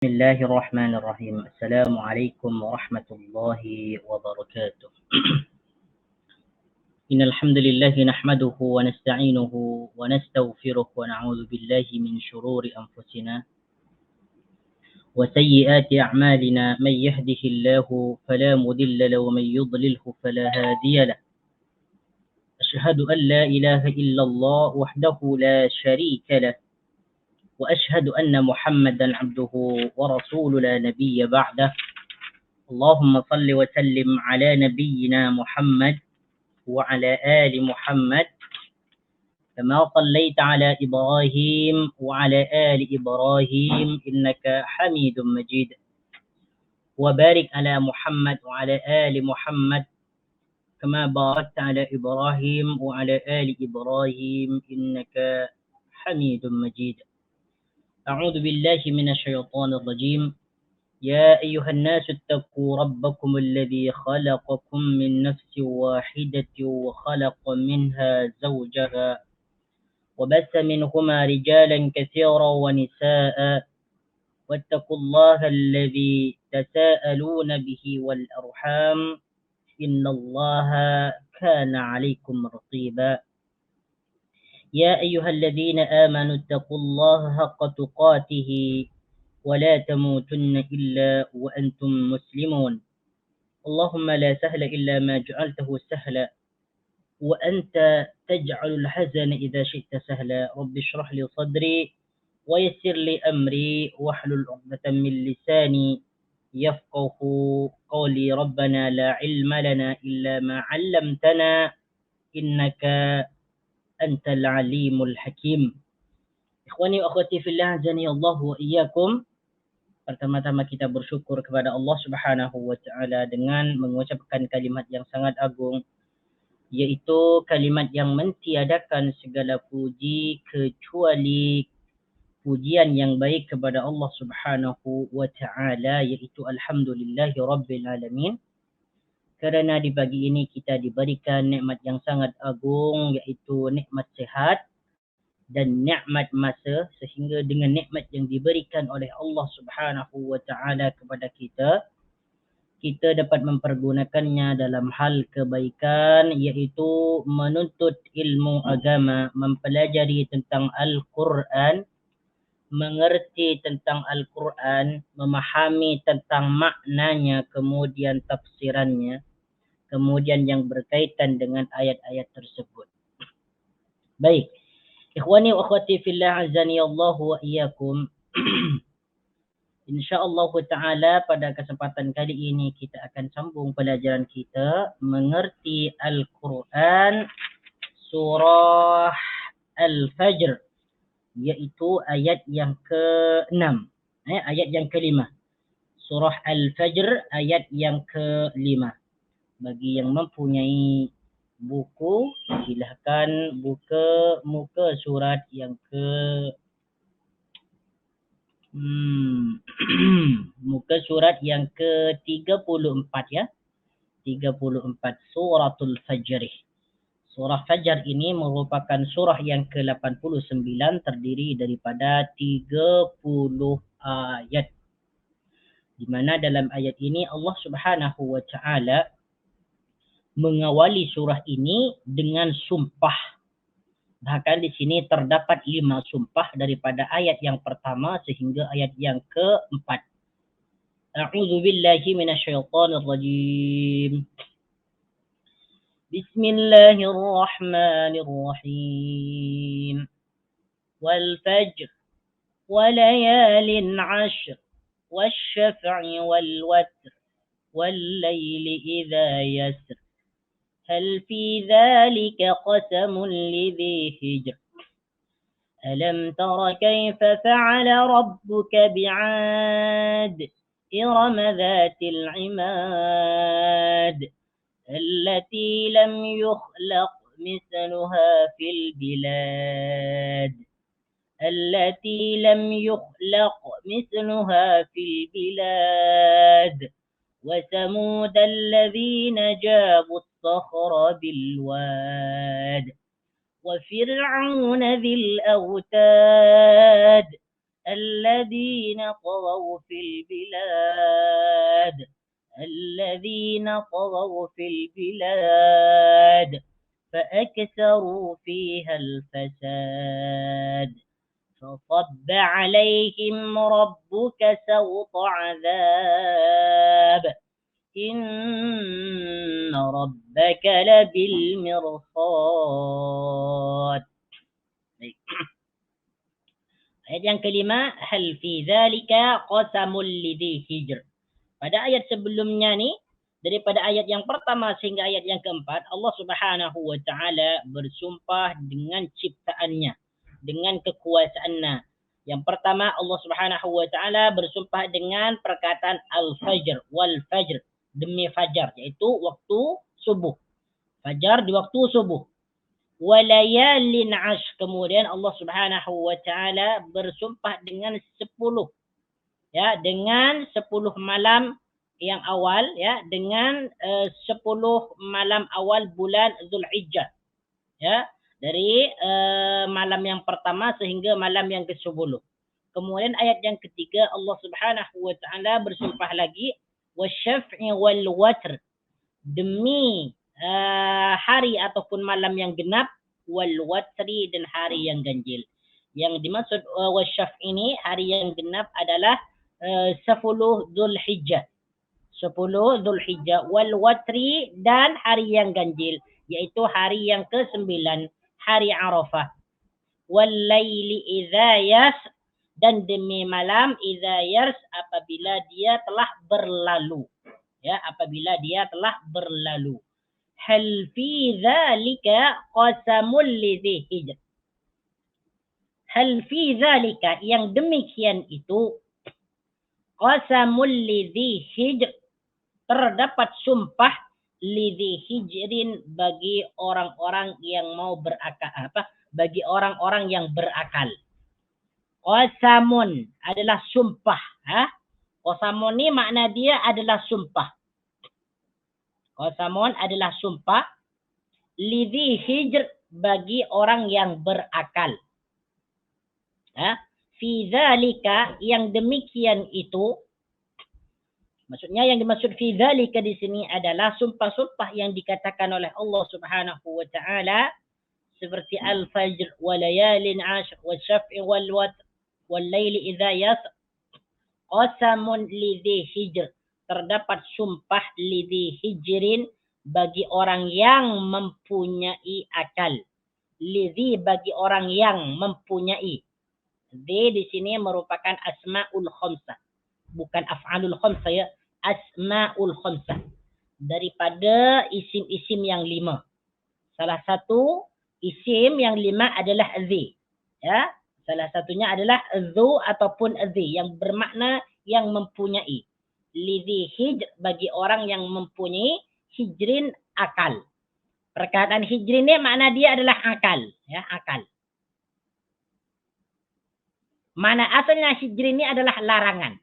بسم الله الرحمن الرحيم. السلام عليكم ورحمة الله وبركاته. إن الحمد لله نحمده ونستعينه ونستغفره ونعوذ بالله من شرور أنفسنا وسيئات أعمالنا. من يهده الله فلا مضل له ومن يضلله فلا هادي له. أشهد أن لا إله إلا الله وحده لا شريك له، وأشهد أن محمدا عبده ورسوله لا نبي بعده. اللهم صل وسلم على نبينا محمد وعلى آل محمد كما صليت على إبراهيم وعلى آل إبراهيم إنك حميد مجيد، وبارك على محمد وعلى آل محمد كما باركت على إبراهيم وعلى آل إبراهيم إنك حميد مجيد. أعوذ بالله من الشيطان الرجيم. يا أيها الناس اتقوا ربكم الذي خلقكم من نفس واحدة وخلق منها زوجها وبث منهما رجالا كثيرا ونساء، واتقوا الله الذي تساءلون به والأرحام إن الله كان عليكم رقيبا. يا أيها الذين آمنوا اتقوا الله حق تقاته ولا تموتن إلا وأنتم مسلمون. اللهم لا سهل إلا ما جعلته سهلا وأنت تجعل الحزن إذا شئت سهلا. رب اشرح لي صدري ويسر لي أمري واحلل عقدة من لساني يفقه قولي. ربنا لا علم لنا إلا ما علمتنا إنك أنت العليم الحكيم. إخواني وأخواتي في الله عزني الله وإياكم. Pertama-tama kita bersyukur kepada Allah Subhanahu wa taala dengan mengucapkan kalimat yang sangat agung, yaitu kalimat yang mentiadakan segala puji kecuali pujian yang baik kepada Allah Subhanahu wa taala, yaitu alhamdulillahi rabbil alamin. Kerana di pagi ini kita diberikan nikmat yang sangat agung, yaitu nikmat sehat dan nikmat masa, sehingga dengan nikmat yang diberikan oleh Allah Subhanahu wa taala kepada kita, kita dapat mempergunakannya dalam hal kebaikan, iaitu menuntut ilmu agama, mempelajari tentang Al-Quran, mengerti tentang Al-Quran, memahami tentang maknanya, kemudian tafsirannya, kemudian yang berkaitan dengan ayat-ayat tersebut. Baik. Ikhwani wa akhwati fillah azani Allah wa iyyakum. InsyaAllah ta'ala pada kesempatan kali ini kita akan sambung pelajaran kita mengerti Al-Quran surah Al-Fajr, iaitu ayat yang ke-6, ayat yang ke-5. Surah Al-Fajr ayat yang ke-5. Bagi yang mempunyai buku, silahkan buka muka surat yang muka surat yang ke-34 ya. 34 Suratul Fajr. Surah Fajar ini merupakan surah yang ke-89, terdiri daripada 30 ayat. Di mana dalam ayat ini Allah Subhanahu wa taala mengawali surah ini dengan sumpah. Bahkan di sini terdapat 5 sumpah daripada ayat yang pertama sehingga ayat yang ke-4. A'udzu billahi minasyaitonir rajim. Bismillahirrahmanirrahim. Wal fajr wa layalin 'ashr wasyaf'i wal watr wal laili idza yasr. هل في ذلك قسم لذي حجر ألم تر كيف فعل ربك بعاد إرم ذات العماد التي لم يخلق مثلها في البلاد وثمود الذين جابوا الصخر بالواد وفرعون ذي الأوتاد الذين طغوا في البلاد الذين طغوا في البلاد فأكثروا فيها الفساد فصب عليهم ربك سوط عذاب إن ربك لبالمرصاد. Ayat yang kelima, hal fi zalika qasamul lidhi hijr. Pada ayat sebelumnya ni, daripada ayat yang pertama sehingga ayat yang keempat, Allah Subhanahu wa taala bersumpah dengan ciptaannya, dengan kekuasaannya. Yang pertama, Allah Subhanahu wa taala bersumpah dengan perkataan al-fajr wal fajr, demi fajar, iaitu waktu subuh. Fajar di waktu subuh. Walayalin ash, kemudian Allah Subhanahu wa taala bersumpah dengan 10, ya, dengan 10 malam yang awal, ya, dengan 10 malam awal bulan Zulhijjah, ya, dari malam yang pertama sehingga malam yang ke-10. Kemudian ayat yang ketiga, Allah Subhanahu wa taala bersumpah lagi wasyaf'i wal watr, demi hari ataupun malam yang genap, wal watri, dan hari yang ganjil. Yang dimaksud wasyaf ini, hari yang genap adalah 10 Zulhijjah. 10 Zulhijjah, wal watri, dan hari yang ganjil, yaitu hari yang ke-9, hari Arafah. Wal laili idza yas, dan demi malam idza yas, apabila dia telah berlalu. Ya, apabila dia telah berlalu. Hal fi dzalika qasamul lidhi hijr. Hal fi dzalika, yang demikian itu, qasamul lidhi hijr, terdapat sumpah lidhi hijrin, bagi orang-orang yang mau berakal, bagi orang-orang yang berakal. Qasamun adalah sumpah, Qasamun ni makna dia adalah sumpah. Qasamun adalah sumpah lidhi hijr, bagi orang yang berakal. Fi dzalika, yang demikian itu, maksudnya yang dimaksud fi dzalika di sini adalah sumpah-sumpah yang dikatakan oleh Allah Subhanahu wa taala, seperti al-fajr wa layalin ashr wa syaf'i wal watr wal laili idza yas. Qasamun lidhi hijr, terdapat sumpah lidhi hijrin, bagi orang yang mempunyai akal. Lidhi, bagi orang yang mempunyai. Dhi di sini merupakan asmaul khamsah, bukan af'alul khamsah, ya, asmaul khamsah, daripada isim-isim yang 5. Salah satu isim yang 5 adalah dhi, ya. Salah satunya adalah dhu ataupun dhi, yang bermakna yang mempunyai. Lidhi hijr, bagi orang yang mempunyai hijrin, akal. Perkataan hijrin ni makna dia adalah akal, ya, akal. Makna asalnya hijrin ni adalah larangan.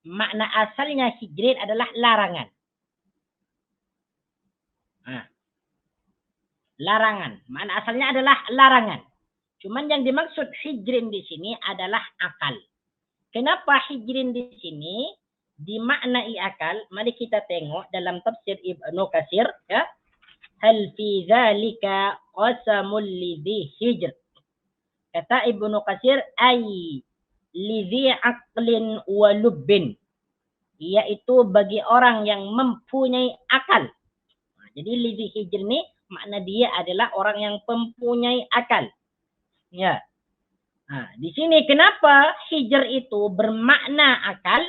Makna asalnya hijrin adalah larangan. Larangan. Makna asalnya adalah larangan. Cuman yang dimaksud hijrin di sini adalah akal. Kenapa hijrin di sini dimaknai akal? Mari kita tengok dalam tafsir Ibnu Katsir, ya. Hal fi dzalika qasamul lidhi hijr. Kata Ibnu Katsir, ay lidhi aqlin wa lubbin, yaitu bagi orang yang mempunyai akal. Jadi lidhi hijr ni makna dia adalah orang yang mempunyai akal. Ya. Di sini kenapa hijr itu bermakna akal?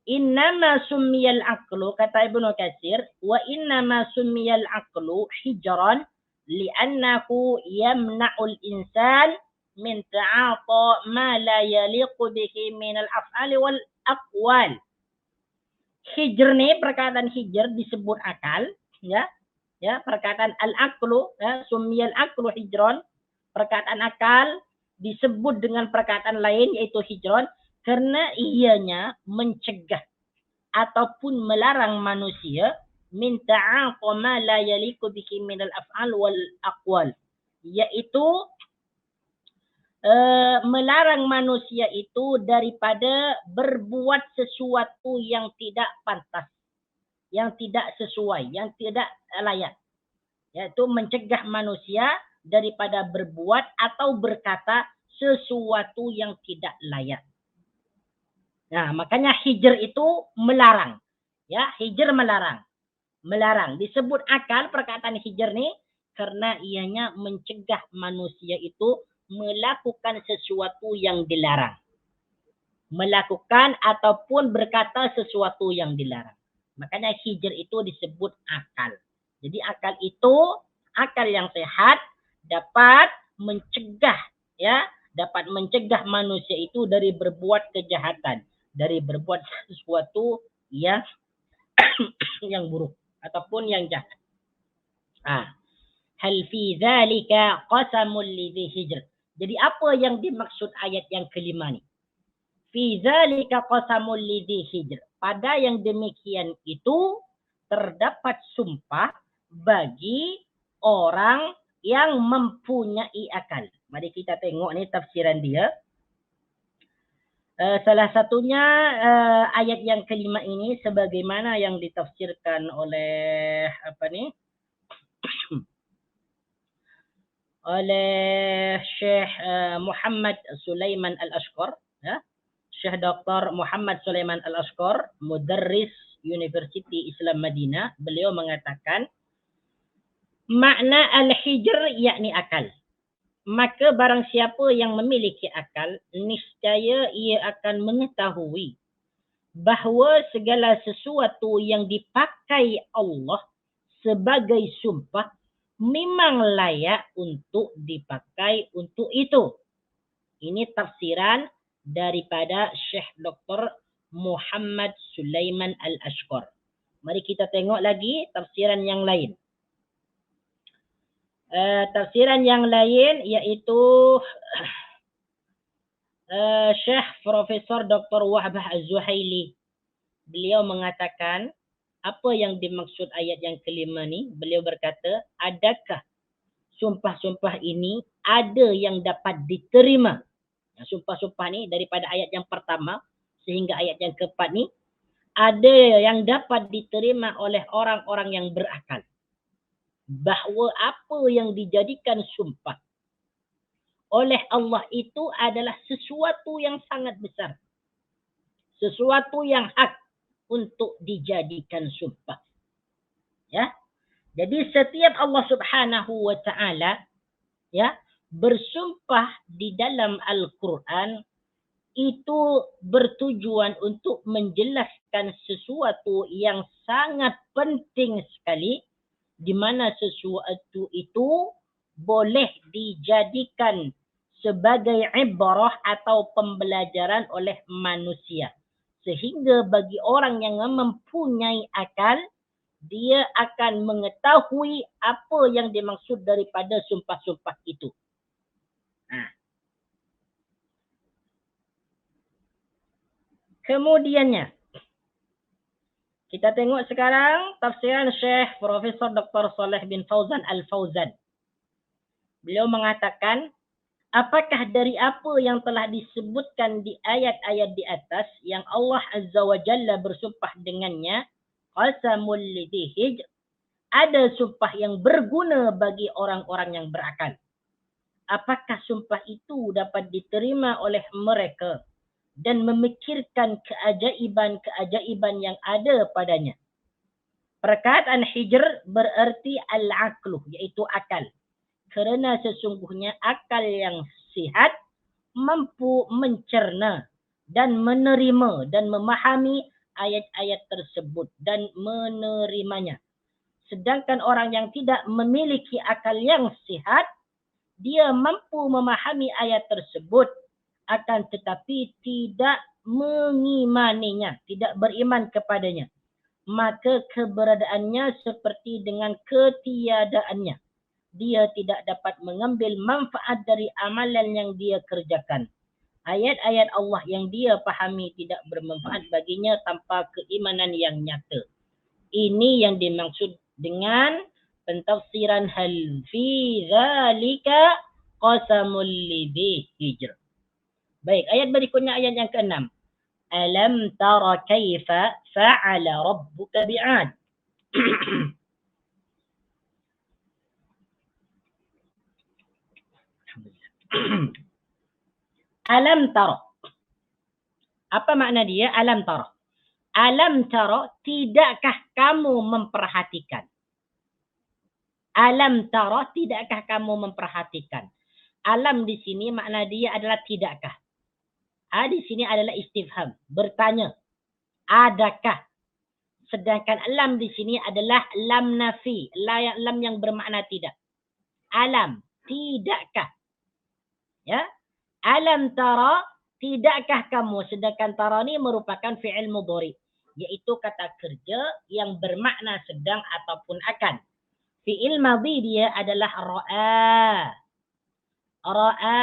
Innama summiyal aqlu, kata Ibnu Katsir, wa innama summiyal aqlu hijran li'annahu yamna'ul insan min ta'ata ma la yaliqu bihi min al-af'ali wal aqwal. Hijr ni, perkataan hijr disebut akal, ya. Ya, perkataan al-aqlu, ya, summiyal aqlu hijran, perkataan akal disebut dengan perkataan lain yaitu hijron, karena ianya mencegah ataupun melarang manusia min ta'aqa ma la yaliqu bihi min al-af'al wal aqwal, yaitu melarang manusia itu daripada berbuat sesuatu yang tidak pantas, yang tidak sesuai, yang tidak layak. Yaitu mencegah manusia daripada berbuat atau berkata sesuatu yang tidak layak. Nah, makanya hijr itu melarang. Ya, hijr melarang. Melarang. Disebut akal perkataan hijr nih karena ianya mencegah manusia itu melakukan sesuatu yang dilarang. Melakukan ataupun berkata sesuatu yang dilarang. Makanya hijr itu disebut akal. Jadi akal itu, akal yang sehat dapat mencegah, ya, dapat mencegah manusia itu dari berbuat kejahatan, dari berbuat sesuatu yang yang buruk ataupun yang jahat. Hal fi dzalika qasamul lidzi hijr. Jadi apa yang dimaksud ayat yang kelima ni? Fi dzalika qasamul lidzi hijr. Pada yang demikian itu terdapat sumpah bagi orang yang mempunyai akal. Mari kita tengok ni tafsiran dia. Salah satunya ayat yang kelima ini sebagaimana yang ditafsirkan oleh oleh Syekh Muhammad Sulaiman Al-Ashqar, ya. Syekh Dr. Muhammad Sulaiman Al-Ashqar, mudarris University Islam Madinah, beliau mengatakan makna al-hijr yakni akal. Maka barang siapa yang memiliki akal, niscaya ia akan mengetahui bahawa segala sesuatu yang dipakai Allah sebagai sumpah memang layak untuk dipakai untuk itu. Ini tafsiran daripada Syekh Dr. Muhammad Sulaiman Al-Ashqar. Mari kita tengok lagi tafsiran yang lain. Tafsiran yang lain iaitu Syekh Profesor Dr. Wahbah Az-Zuhaili. Beliau mengatakan apa yang dimaksud ayat yang kelima ni. Beliau berkata, adakah sumpah-sumpah ini ada yang dapat diterima? Sumpah-sumpah ni daripada ayat yang pertama sehingga ayat yang keempat ni ada yang dapat diterima oleh orang-orang yang berakal. Bahawa apa yang dijadikan sumpah oleh Allah itu adalah sesuatu yang sangat besar. Sesuatu yang hak untuk dijadikan sumpah. Ya. Jadi setiap Allah Subhanahu wa taala, ya, bersumpah di dalam Al-Quran itu bertujuan untuk menjelaskan sesuatu yang sangat penting sekali, di mana sesuatu itu boleh dijadikan sebagai ibrah atau pembelajaran oleh manusia. Sehingga bagi orang yang mempunyai akal, dia akan mengetahui apa yang dimaksud daripada sumpah-sumpah itu. Kemudiannya, kita tengok sekarang tafsiran Syekh Profesor Dr. Saleh bin Fauzan Al-Fauzan. Beliau mengatakan, apakah dari apa yang telah disebutkan di ayat-ayat di atas yang Allah Azza wa Jalla bersumpah dengannya, qasamul lidzi hijr, ada sumpah yang berguna bagi orang-orang yang berakal. Apakah sumpah itu dapat diterima oleh mereka dan memikirkan keajaiban-keajaiban yang ada padanya? Perkataan hijr bererti al-aqlu, iaitu akal. Kerana sesungguhnya akal yang sihat mampu mencerna dan menerima dan memahami ayat-ayat tersebut dan menerimanya. Sedangkan orang yang tidak memiliki akal yang sihat, dia mampu memahami ayat tersebut, akan tetapi tidak mengimaninya, tidak beriman kepadanya. Maka keberadaannya seperti dengan ketiadaannya. Dia tidak dapat mengambil manfaat dari amalan yang dia kerjakan. Ayat-ayat Allah yang dia pahami tidak bermanfaat baginya tanpa keimanan yang nyata. Ini yang dimaksud dengan pentafsiran hal fi zalika qasamul lidhi hijr. Baik, ayat berikutnya ayat yang ke-6. Alam tara kaifa fa'ala rabbuka bi'ad. Alam tara. Apa makna dia? Alam tara. Alam tara, tidakkah kamu memperhatikan? Alam tara, tidakkah kamu memperhatikan? Alam di sini makna dia adalah tidakkah. Di sini adalah istifham, bertanya. Adakah? Sedangkan alam di sini adalah lam nafi, lam yang bermakna tidak. Alam, tidakkah? Ya. Alam tara, tidakkah kamu? Sedangkan tara ini merupakan fi'il mudhari, yaitu kata kerja yang bermakna sedang ataupun akan. Fi'il madhi dia adalah ra'a. Ra'a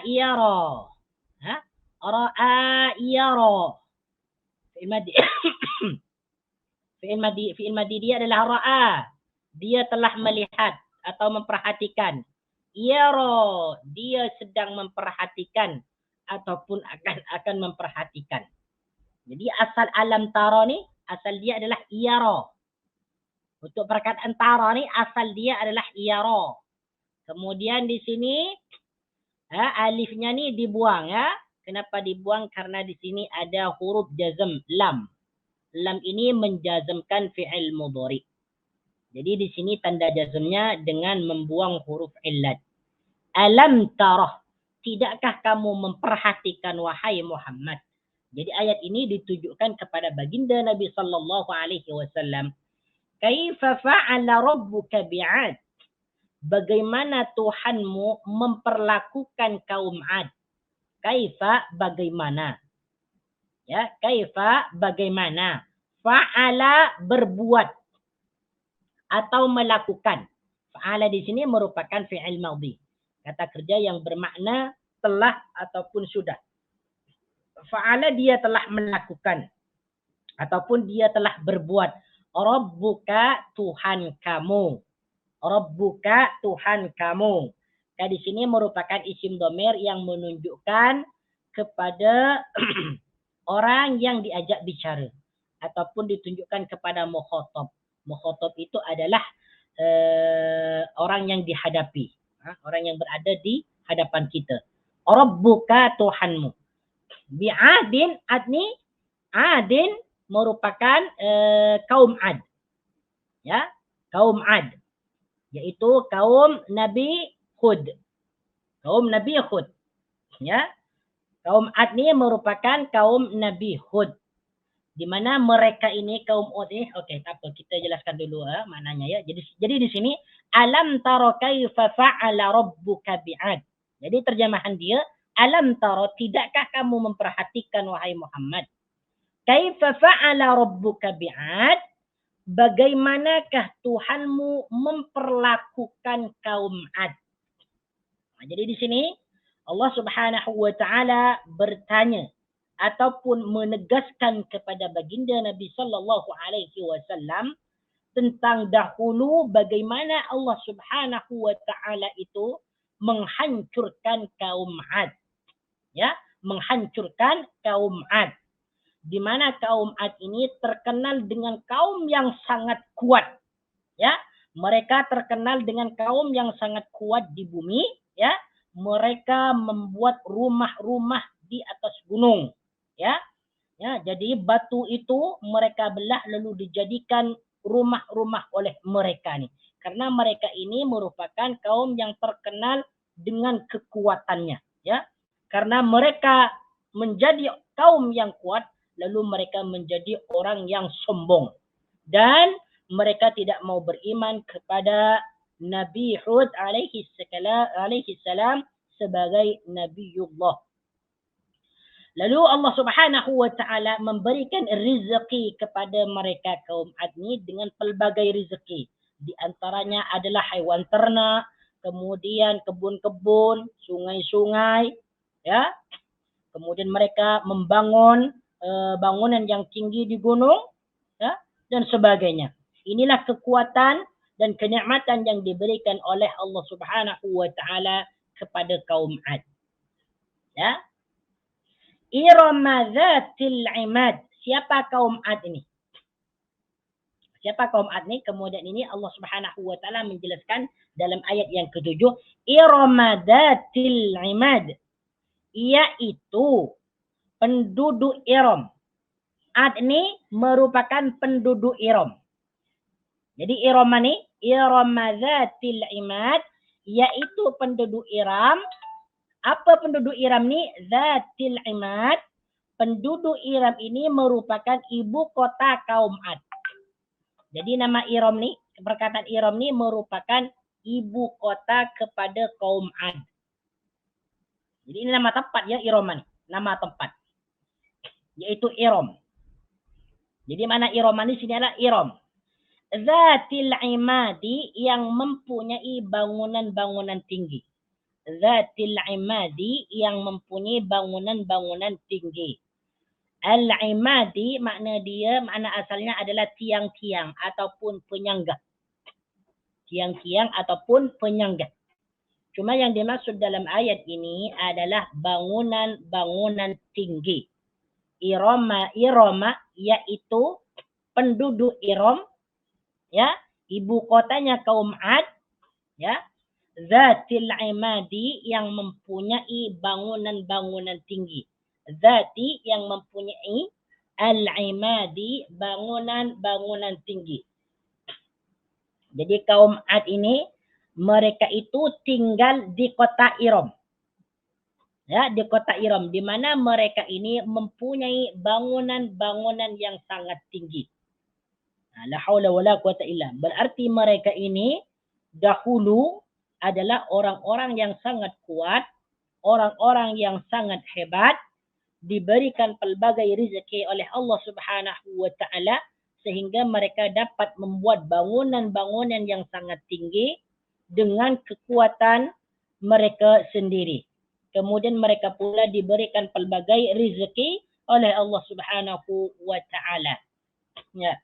yara. Ra'a yara. Fi'il madhi. Fi'il madhi dia adalah ra'a. Dia telah melihat atau memperhatikan. Yara, dia sedang memperhatikan ataupun akan memperhatikan. Jadi asal alam tara ni, asal dia adalah yara. Untuk perkataan tara ni, asal dia adalah yara. Kemudian di sini alifnya ni dibuang ya. Kenapa dibuang? Karena di sini ada huruf jazm lam. Lam ini menjazmkan fi'il mudhari. Jadi di sini tanda jazmnya dengan membuang huruf illat. Alam tarah, tidakkah kamu memperhatikan wahai Muhammad? Jadi ayat ini ditujukan kepada baginda Nabi sallallahu alaihi wasallam. Kaifa fa'ala rabbuka bi'ad? Bagaimana Tuhanmu memperlakukan kaum Ad? Kaifa, bagaimana? Ya, kaifa, bagaimana? Fa'ala, berbuat atau melakukan. Fa'ala di sini merupakan fi'il madhi, kata kerja yang bermakna telah ataupun sudah. Fa'ala dia telah melakukan ataupun dia telah berbuat. Rabbuka, Tuhan kamu. Rabbuka, Tuhan kamu. Nah, di sini merupakan isim dhamir yang menunjukkan kepada orang yang diajak bicara ataupun ditunjukkan kepada mukhatab. Mukhatab itu adalah orang yang dihadapi, orang yang berada di hadapan kita. Rabbuka, Tuhanmu. Bi'adin, adni, adin merupakan kaum Ad. Ya, kaum Ad, yaitu kaum Nabi Hud. Kaum Nabi Hud. Ya. Kaum Ad ni merupakan kaum Nabi Hud. Di mana mereka ini kaum Hud ni, okey, tak apa, kita jelaskan dulu maknanya ya. Jadi di sini alam tara kaifa fa'ala rabbuka bi'ad. Jadi terjemahan dia, alam tara, tidakkah kamu memperhatikan wahai Muhammad? Kaifa fa'ala rabbuka bi'ad? Bagaimanakah Tuhanmu memperlakukan kaum Ad? Jadi di sini Allah Subhanahu wa taala bertanya ataupun menegaskan kepada baginda Nabi sallallahu alaihi wasallam tentang dahulu bagaimana Allah Subhanahu wa taala itu menghancurkan kaum Ad. Ya, menghancurkan kaum Ad. Di mana kaum Ad ini terkenal dengan kaum yang sangat kuat. Ya, mereka terkenal dengan kaum yang sangat kuat di bumi, ya. Mereka membuat rumah-rumah di atas gunung, ya. Ya, jadi batu itu mereka belah lalu dijadikan rumah-rumah oleh mereka ni. Karena mereka ini merupakan kaum yang terkenal dengan kekuatannya, ya. Karena mereka menjadi kaum yang kuat, lalu mereka menjadi orang yang sombong. Dan mereka tidak mau beriman kepada Nabi Hud alaihi salam sebagai Nabiullah. Lalu Allah Subhanahu wa taala memberikan rezeki kepada mereka kaum Ad ni dengan pelbagai rezeki. Di antaranya adalah haiwan ternak, kemudian kebun-kebun, sungai-sungai, ya. Kemudian mereka membangun bangunan yang tinggi di gunung, ya, dan sebagainya. Inilah kekuatan dan kenikmatan yang diberikan oleh Allah Subhanahu wa taala kepada kaum Ad. Ya. Irama Zatil Imad. Siapa kaum Ad ini? Siapa kaum Ad ini? Kemudian ini Allah Subhanahu wa taala menjelaskan dalam ayat yang ke-7, Irama Zatil Imad, yaitu penduduk Iram. Ad ini merupakan penduduk Iram. Jadi Iram ini, Irama Zatil Imad, yaitu penduduk Iram. Apa penduduk Iram ini? Zatil Imad. Penduduk Iram ini merupakan ibu kota kaum Ad. Jadi nama Iram ini, perkataan Iram ini merupakan ibu kota kepada kaum Ad. Jadi ini nama tempat ya, Iram ini. Nama tempat. Yaitu Iram. Jadi mana Iram ini? Sini adalah Iram. Zatil Imadi, yang mempunyai bangunan-bangunan tinggi. Zatil Imadi, yang mempunyai bangunan-bangunan tinggi. Al-Imadi makna asalnya adalah tiang-tiang ataupun penyangga. Tiang-tiang ataupun penyangga. Cuma yang dimaksud dalam ayat ini adalah bangunan-bangunan tinggi. Irama yaitu penduduk Iram, ya, ibu kotanya kaum Ad, ya. Zatil Imadi, yang mempunyai bangunan-bangunan tinggi. Zati, yang mempunyai, Al-Imadi, bangunan-bangunan tinggi. Jadi kaum Ad ini, mereka itu tinggal di kota Iram. Ya, di kota Iram, di mana mereka ini mempunyai bangunan-bangunan yang sangat tinggi. La haula wala quwata illa. Berarti mereka ini dahulu adalah orang-orang yang sangat kuat, orang-orang yang sangat hebat, diberikan pelbagai rezeki oleh Allah Subhanahu wa taala sehingga mereka dapat membuat bangunan-bangunan yang sangat tinggi dengan kekuatan mereka sendiri. Kemudian mereka pula diberikan pelbagai rezeki oleh Allah Subhanahu wa taala. Ya.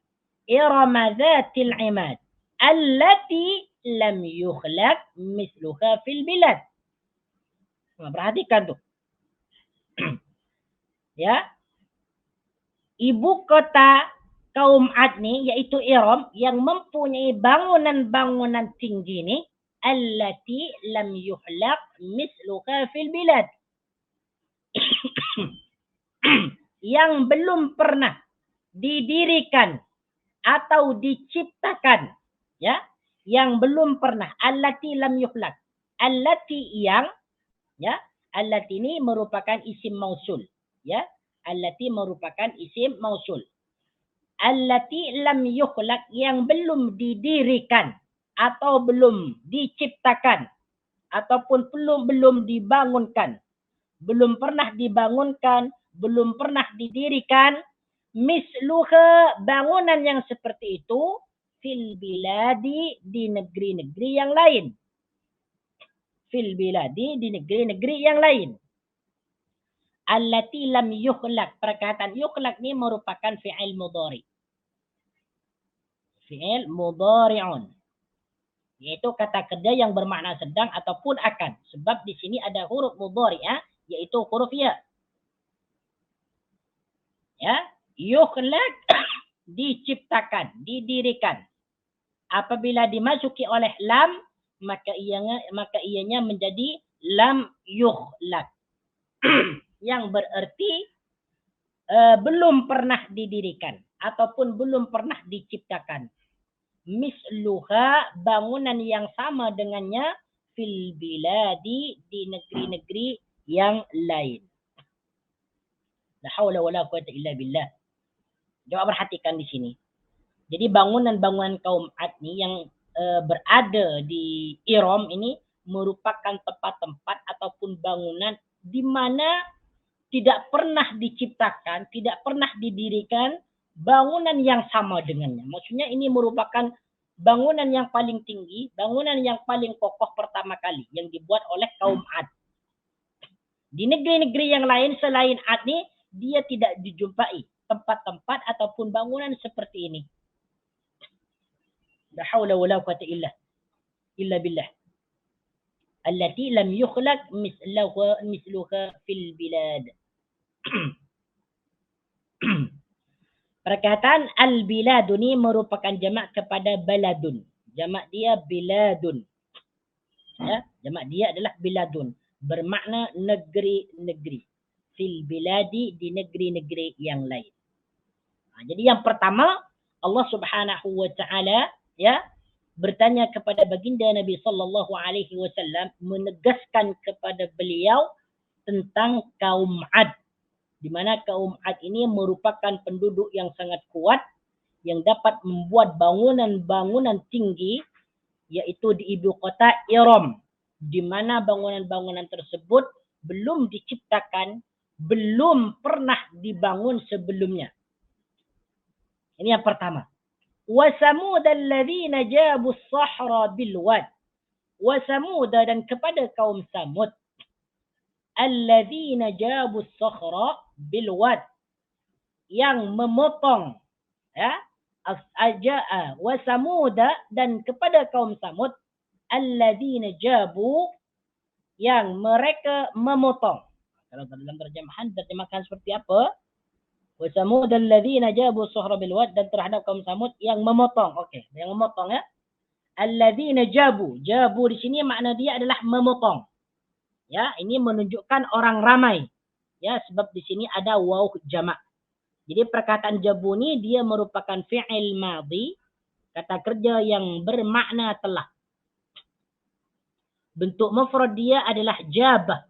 Irama Zatil Imad allati lam yukhlaq misluha fil bilad. Perhatikan tuh. Ya. Ibu kota kaum Ad ni yaitu Iram yang mempunyai bangunan-bangunan tinggi ni, allati lam yuhlaq misluha fil bilad. Yang belum pernah didirikan atau diciptakan, ya, yang belum pernah. Allati lam yuhlaq. Allati yang, ya, allati ini merupakan isim mausul, ya. Allati merupakan isim mausul. Allati lam yukhlaq, yang belum didirikan atau belum diciptakan ataupun belum dibangunkan. Belum pernah dibangunkan, belum pernah didirikan misluha, bangunan yang seperti itu, fil biladi, di negeri-negeri yang lain. Fil biladi, di negeri-negeri yang lain. Allati lam yukhlaq. Perkataan yukhlaq ni merupakan fi'il mudhari. Fi'il mudhari'un. Yaitu kata kerja yang bermakna sedang ataupun akan. Sebab di sini ada huruf mudhari'ah, yaitu huruf ya. Ya, yukhlaq diciptakan, didirikan. Apabila dimasuki oleh lam, maka ianya menjadi lam yukhlaq. Yang berarti belum pernah didirikan ataupun belum pernah diciptakan. Misluha, bangunan yang sama dengannya, fil biladi, di negeri-negeri yang lain. La haula wala quwata illa billah. Coba perhatikan di sini. Jadi bangunan-bangunan kaum Ad ni yang berada di Iram ini merupakan tempat-tempat ataupun bangunan di mana tidak pernah diciptakan, tidak pernah didirikan bangunan yang sama dengannya. Maksudnya ini merupakan bangunan yang paling tinggi, bangunan yang paling kokoh pertama kali yang dibuat oleh kaum Ad. Di negeri-negeri yang lain selain Ad ni, dia tidak dijumpai tempat-tempat ataupun bangunan seperti ini. La haula wala quwata illa billah. Allati lam yukhlaq misluha fil bilad. Perkataan al-biladu ni merupakan jamak kepada baladun. Jamak dia biladun. Ya, jamak dia adalah biladun. Bermakna negeri-negeri. Fil biladi, di negeri-negeri yang lain. Jadi yang pertama, Allah Subhanahu wa taala ya bertanya kepada baginda Nabi sallallahu alaihi wasallam, menegaskan kepada beliau tentang kaum Ad, di mana kaum Ad ini merupakan penduduk yang sangat kuat yang dapat membuat bangunan-bangunan tinggi, yaitu di ibu kota Iram, di mana bangunan-bangunan tersebut belum diciptakan, belum pernah dibangun sebelumnya. Ini yang pertama. وَثَمُودَ الَّذِينَ جَابُوا الصَّخْرَ بِالْوَادِ. وَثَمُودَ, dan kepada kaum Samud, الَّذِينَ جَابُوا الصَّخْرَ بِالْوَادِ, yang memotong ya, وَثَمُودَ, dan kepada kaum Samud, الَّذِينَ جَابُوا, yang mereka memotong. Kalau dalam terjemahan seperti apa? وَثَمُودَ الَّذِينَ جَابُوا الصَّخْرَ بِالْوَادِ, dan terhadap kaum Samud yang memotong. Okey, yang memotong ya. Alladzina jabu. Jabu di sini makna dia adalah memotong. Ya, ini menunjukkan orang ramai. Ya, sebab di sini ada waw jamak. Jadi perkataan jabu ni dia merupakan fi'il madhi, kata kerja yang bermakna telah. Bentuk mufrad dia adalah jabah.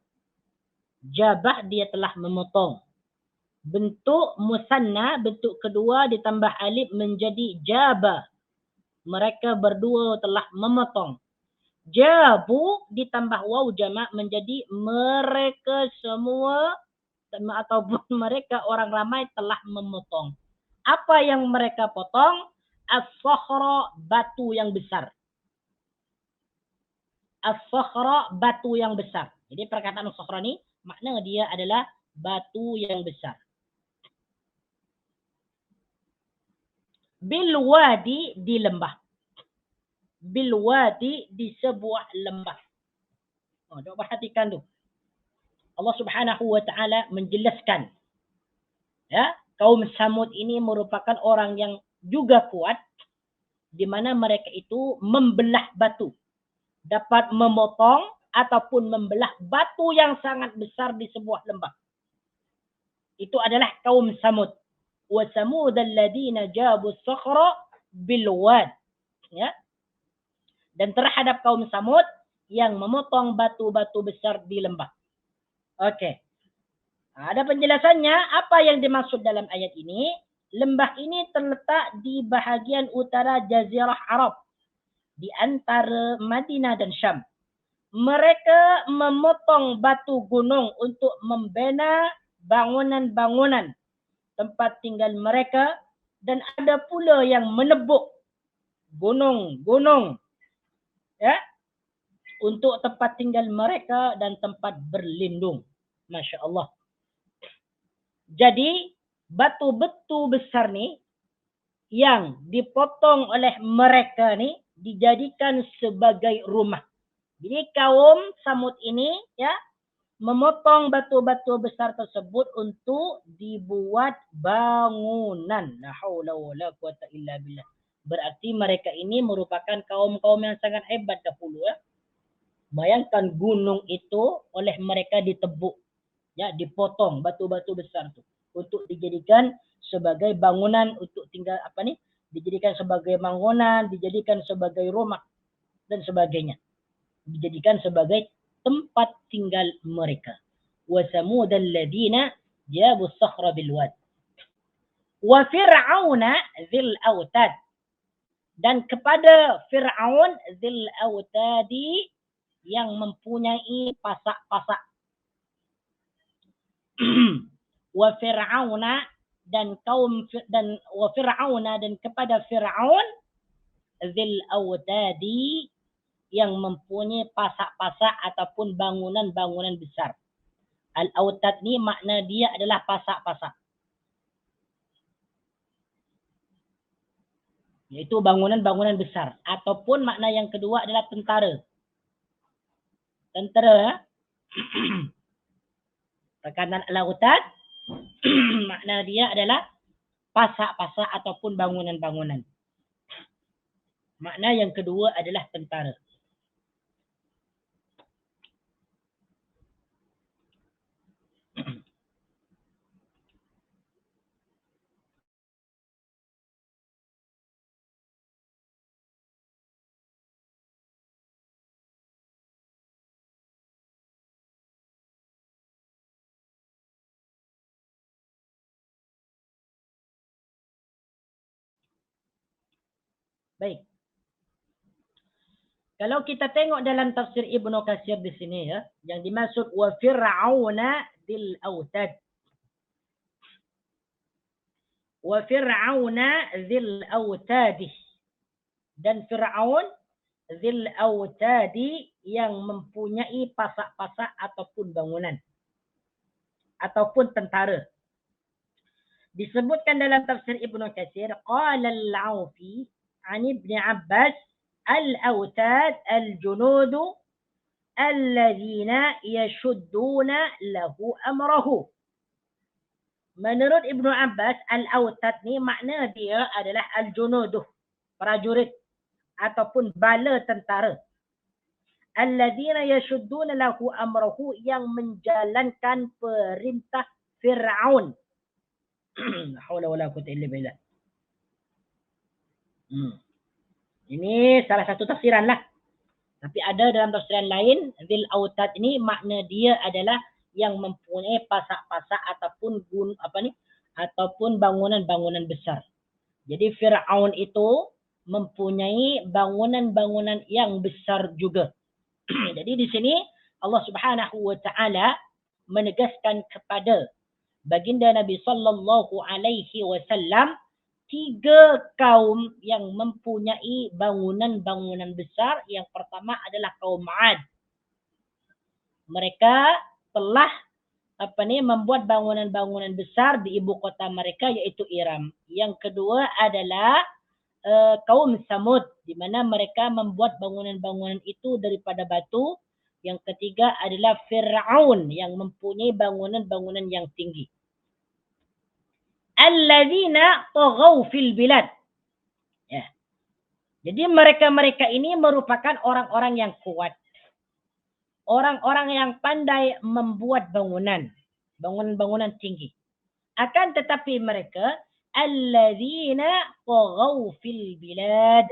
Jabah, dia telah memotong. Bentuk musanna, bentuk kedua ditambah alif menjadi jabah. Mereka berdua telah memotong. Jabu ditambah waw jamak menjadi mereka semua, ataupun mereka orang ramai telah memotong. Apa yang mereka potong? As-sakhra, batu yang besar. As-sakhra, batu yang besar. Jadi perkataan as-sakhra ni makna dia adalah batu yang besar. Bilwadi, di lembah. Bilwadi, di sebuah lembah. Coba perhatikan tu. Allah Subhanahu wa taala menjelaskan ya, kaum Samud ini merupakan orang yang juga kuat, di mana mereka itu membelah batu, dapat memotong ataupun membelah batu yang sangat besar di sebuah lembah. Itu adalah kaum Samud. Wa samud alladziina jabu as-sakhra bil wad. Ya. Dan terhadap kaum Samud yang memotong batu-batu besar di lembah. Okey. Ada penjelasannya apa yang dimaksud dalam ayat ini. Lembah ini terletak di bahagian utara Jazirah Arab, di antara Madinah dan Syam. Mereka memotong batu gunung untuk membina bangunan-bangunan tempat tinggal mereka, dan ada pula yang menebuk gunung-gunung ya, untuk tempat tinggal mereka dan tempat berlindung. Masya Allah. Jadi batu-batu besar ni yang dipotong oleh mereka ni dijadikan sebagai rumah. Jadi kaum Samud ini ya memotong batu-batu besar tersebut untuk dibuat bangunan. La haula wala quwata illa billah. Berarti mereka ini merupakan kaum-kaum yang sangat hebat dahulu ya. Bayangkan gunung itu oleh mereka ditebuk, ya, dipotong batu-batu besar tu untuk dijadikan sebagai bangunan untuk tinggal dijadikan sebagai bangunan, dijadikan sebagai rumah dan sebagainya. Dijadikan sebagai tempat tinggal mereka. Wa samud alladziina jabu as-sakhra bil wad. Wa fir'auna dzil autad. Dan kepada Fir'aun dzil autadi, yang mempunyai pasak-pasak. Wa fir'auna, dan wa fir'auna, dan kepada Fir'aun dzil autadi, yang mempunyai pasak-pasak ataupun bangunan-bangunan besar. Al-autad ni makna dia adalah pasak-pasak. Iaitu bangunan-bangunan besar. Ataupun makna yang kedua adalah tentara. tentera. Perkataan al-autad makna dia adalah pasak-pasak ataupun bangunan-bangunan. Makna yang kedua adalah tentara. Baik. Kalau kita tengok dalam tafsir Ibnu Katsir di sini ya, yang dimaksud wa fir'auna dzil autad. Wa fir'auna dzil autadi. Dan Fir'aun dzil autadi yang mempunyai pasak-pasak ataupun bangunan ataupun tentara. Disebutkan dalam tafsir Ibnu Katsir, qala al-Aufi an Ibn Abbas al-autad al-junudu alladzina yashudduna lahu amrahu. Menurut Ibnu Abbas, al-autad ni makna dia adalah al-junuduh, prajurit ataupun bala tentara. Alladzina yashudduna lahu amrahu, yang menjalankan perintah Fir'aun. La haula wala quwwata illa billah. Ini salah satu tafsiran lah. Tapi ada dalam tafsiran lain, dzil autad ini makna dia adalah yang mempunyai pasak-pasak ataupun ataupun bangunan-bangunan besar. Jadi Fir'aun itu mempunyai bangunan-bangunan yang besar juga. Jadi di sini Allah Subhanahu wa taala menegaskan kepada baginda Nabi sallallahu alaihi wasallam 3 kaum yang mempunyai bangunan-bangunan besar. Yang pertama adalah kaum 'Ad. Mereka telah membuat bangunan-bangunan besar di ibu kota mereka, yaitu Iram. Yang kedua adalah kaum Samud, di mana mereka membuat bangunan-bangunan itu daripada batu. Yang ketiga adalah Fir'aun yang mempunyai bangunan-bangunan yang tinggi. Alladzina taghaw fil bilad. Ya. Jadi mereka-mereka ini merupakan orang-orang yang kuat. Orang-orang yang pandai membuat bangunan-bangunan tinggi. Akan tetapi mereka alladzina taghaw fil bilad.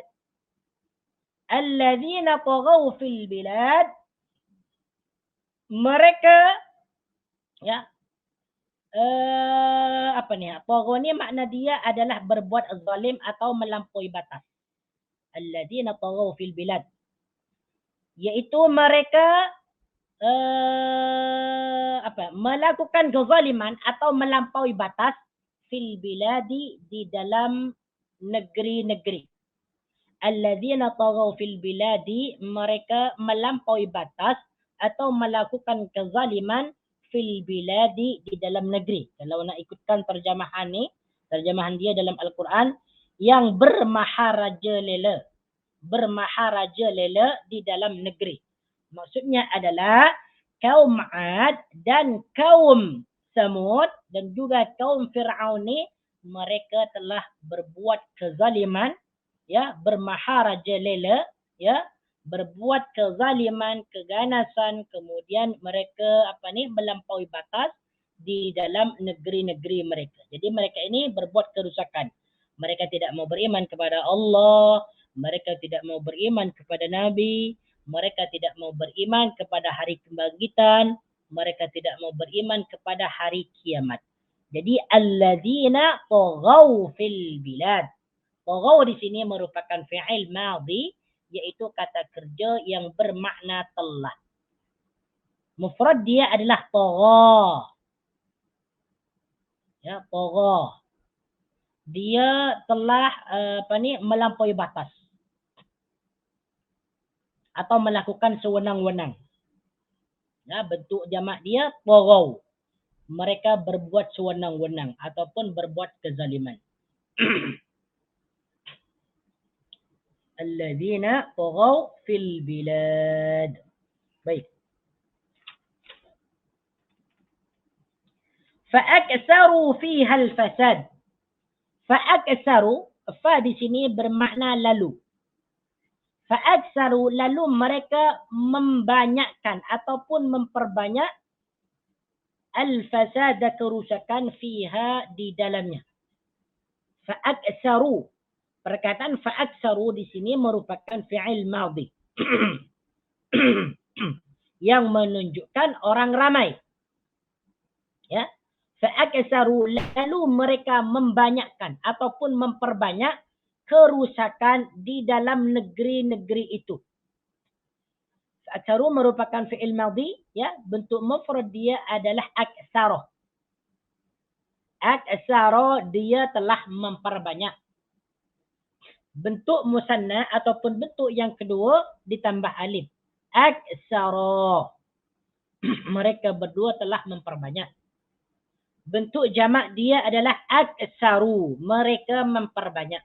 Alladzina taghaw fil bilad, mereka ya taghaw ni makna dia adalah berbuat zalim atau melampaui batas. Alladzina taghaw fil bilad, yaitu mereka melakukan kezaliman atau melampaui batas fil biladi, di dalam negeri-negeri. Alladzina taghaw fil biladi, mereka melampaui batas atau melakukan kezaliman fil biladi, di dalam negeri. Kalau nak ikutkan terjemahan ni, terjemahan dia dalam Al-Quran, yang bermaharaja lela di dalam negeri. Maksudnya adalah kaum 'Ad dan kaum Samud dan juga kaum Fir'aun ni, mereka telah berbuat kezaliman, ya, bermaharaja lela, ya, berbuat kezaliman, keganasan, kemudian mereka melampaui batas di dalam negeri-negeri mereka. Jadi mereka ini berbuat kerusakan. Mereka tidak mau beriman kepada Allah, mereka tidak mau beriman kepada Nabi, mereka tidak mau beriman kepada hari kebangkitan, mereka tidak mau beriman kepada hari kiamat. Jadi alladzina taghaw fil bilad. Taghaw di sini merupakan fi'il madhi, yaitu kata kerja yang bermakna telah. Mufrad dia adalah tagha. Ya, tagha. Dia telah melampaui batas atau melakukan sewenang-wenang. Ya, bentuk jamak dia taghaw. Mereka berbuat sewenang-wenang ataupun berbuat kezaliman. Alladzina taghaw fil bilad. Baik. Fa'aksaru fiha al-fasad. Fa'aksaru, fa di sini bermakna lalu. Fa'aksaru, lalu mereka membanyakkan ataupun memperbanyak al-fasada, kerusakan, fiha, di dalamnya. Fa'aksaru. Perkataan fa'aksaru di sini merupakan fi'il madhi. Yang menunjukkan orang ramai. Ya. Fa'aksaru, lalu mereka membanyakkan ataupun memperbanyak kerusakan di dalam negeri-negeri itu. Fa'aksaru merupakan fi'il madhi, ya, bentuk mufrad dia adalah aksara. Aksara, dia telah memperbanyak. Bentuk musanna ataupun bentuk yang kedua ditambah alif. Aksara. Mereka berdua telah memperbanyak. Bentuk jamak dia adalah aksaru. Mereka memperbanyak.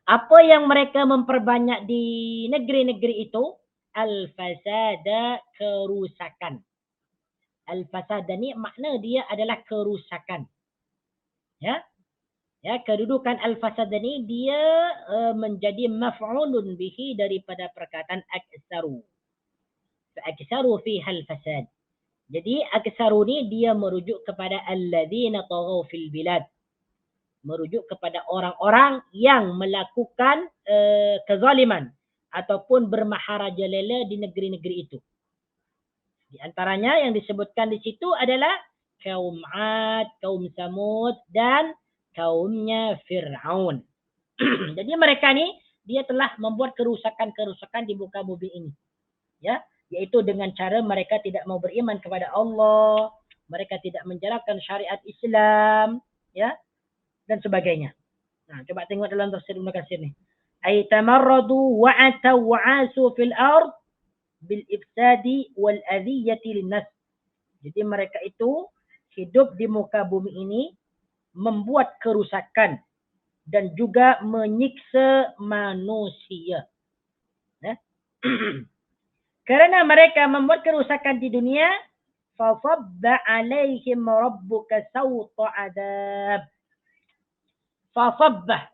Apa yang mereka memperbanyak di negeri-negeri itu? Al-fasada, kerusakan. Al-fasada ni makna dia adalah kerusakan. Ya. Ya, kedudukan al-fasada ni dia menjadi maf'ulun bihi daripada perkataan aksaru. Aksaru fiha al-fasad. Jadi aksaru ni dia merujuk kepada alladzina taghaw fil bilad. Merujuk kepada orang-orang yang melakukan kezaliman ataupun bermaharajalela di negeri-negeri itu. Di antaranya yang disebutkan di situ adalah kaum 'Ad, kaum Samud dan kaumnya Fir'aun. Jadi mereka ni dia telah membuat kerusakan-kerusakan di muka bumi ini. Ya, yaitu dengan cara mereka tidak mau beriman kepada Allah, mereka tidak menjalankan syariat Islam, ya, dan sebagainya. Nah, coba tengok dalam tafsir Ibnu Katsir ni. Ay tamarradu wa ataw wa asu fil ard bil ifsadi wal adhiyati linnas. Jadi mereka itu hidup di muka bumi ini membuat kerusakan dan juga menyiksa manusia. Ya? Karena mereka membuat kerusakan di dunia, fasabba alaihim rabbuka sawta adab. Fasabba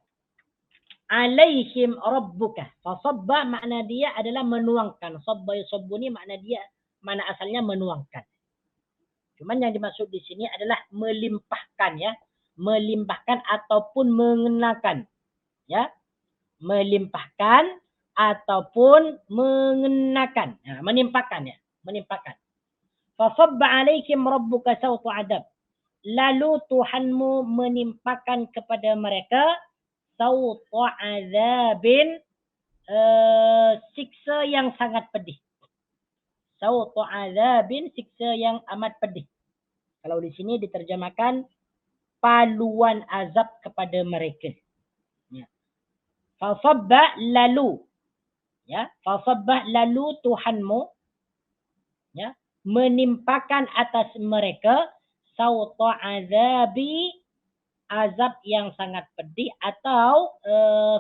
alaihim rabbuka. Fasabba makna dia adalah menuangkan. Sabba yusabbu ni makna dia, makna asalnya menuangkan. Cuman yang dimaksud di sini adalah melimpahkan, ya. Melimpahkan ataupun mengenakan. Ya. Melimpahkan ataupun mengenakan. Nah, menimpakan, ya. Menimpakan. Fasabba alaihim rabbuka sawta adab. Lalu Tuhanmu menimpakan kepada mereka sawta azabin, siksa yang sangat pedih. Sawta azabin, siksa yang amat pedih. Kalau di sini diterjemahkan paluan azab kepada mereka. Ya. Fasabba lalu. Ya, fasabba lalu Tuhanmu, ya, menimpakan atas mereka sawta azabi, azab yang sangat pedih, atau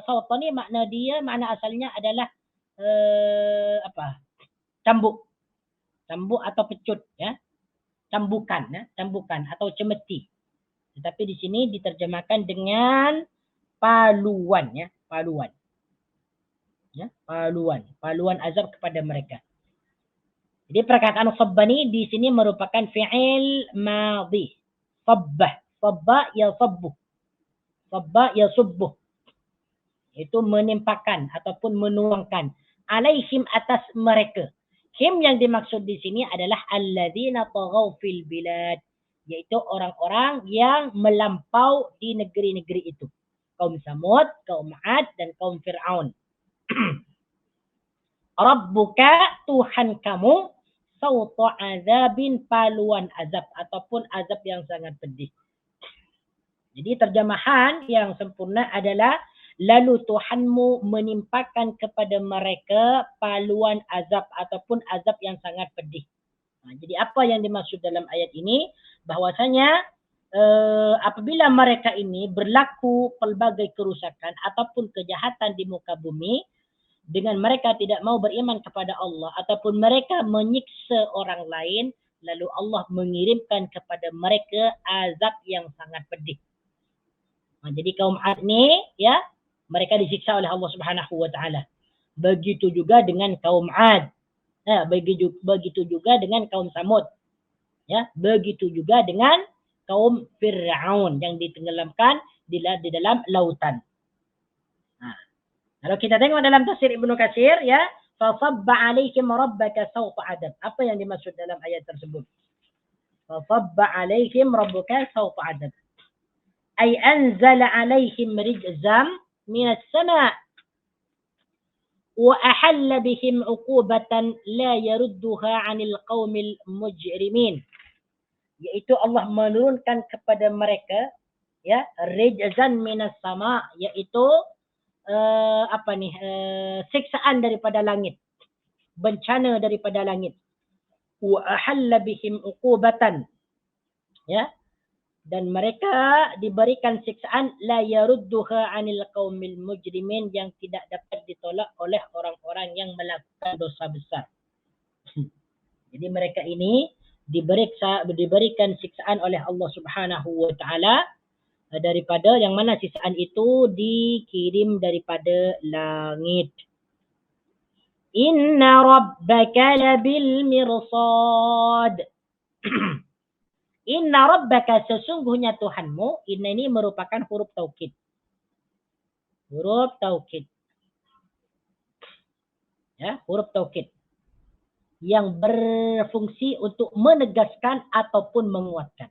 sawta ni makna dia, makna asalnya adalah cambuk. Cambuk atau pecut, ya. Cambukan, ya, cambukan atau cemeti. Tetapi di sini diterjemahkan dengan paluan, ya, paluan. Ya, paluan azab kepada mereka. Jadi perkataan sabba ni di sini merupakan fi'il madhi. Sabba ya sabbu. Sabba ya subbuh. Itu menimpakan ataupun menuangkan. Alaihim, atas mereka. Him yang dimaksud di sini adalah alladzina taghaw fil bilad, yaitu orang-orang yang melampau di negeri-negeri itu. Kaum Samud, kaum 'Ad dan kaum Fir'aun. Rabbuka, Tuhan kamu, sawta azabin, paluan azab ataupun azab yang sangat pedih. Jadi terjemahan yang sempurna adalah lalu Tuhanmu menimpakan kepada mereka paluan azab ataupun azab yang sangat pedih. Nah, jadi apa yang dimaksud dalam ayat ini? Bahwasanya apabila mereka ini berlaku pelbagai kerusakan ataupun kejahatan di muka bumi, dengan mereka tidak mau beriman kepada Allah ataupun mereka menyiksa orang lain, lalu Allah mengirimkan kepada mereka azab yang sangat pedih. Jadi kaum Ad ni ya, mereka disiksa oleh Allah Subhanahu wa taala. Begitu juga dengan kaum Ad. Begitu juga dengan kaum Samud. Ya, begitu juga dengan kaum Fir'aun yang ditenggelamkan di dalam lautan. Kalau kita tengok dalam tafsir Ibnu Katsir ya, fasabba alaihim rabbaka sawta adab. Apa yang dimaksud dalam ayat tersebut? Fasabba alaihim rabbuka sawta adab. Ay anzala alaihim rijzam minas sama' wa ahalla bihim uqubatan la yarudduha 'anil qaumil mujrimin. Yaitu Allah menurunkan kepada mereka ya rijzan minas sama', yaitu siksaan daripada langit, bencana daripada langit. Wa ahalla bihim uqubatan, ya, dan mereka diberikan siksaan la yarudduha 'anil qaumil mujrimin, yang tidak dapat ditolak oleh orang-orang yang melakukan dosa besar. Jadi mereka ini diberikan siksaan oleh Allah Subhanahu wa taala, daripada yang mana siksaan itu dikirim daripada langit. Inna rabbaka labil mirsad. Inna rabbaka, sesungguhnya Tuhanmu. Inna ini merupakan huruf taukid. Huruf taukid. Ya, huruf taukid. Yang berfungsi untuk menegaskan ataupun menguatkan.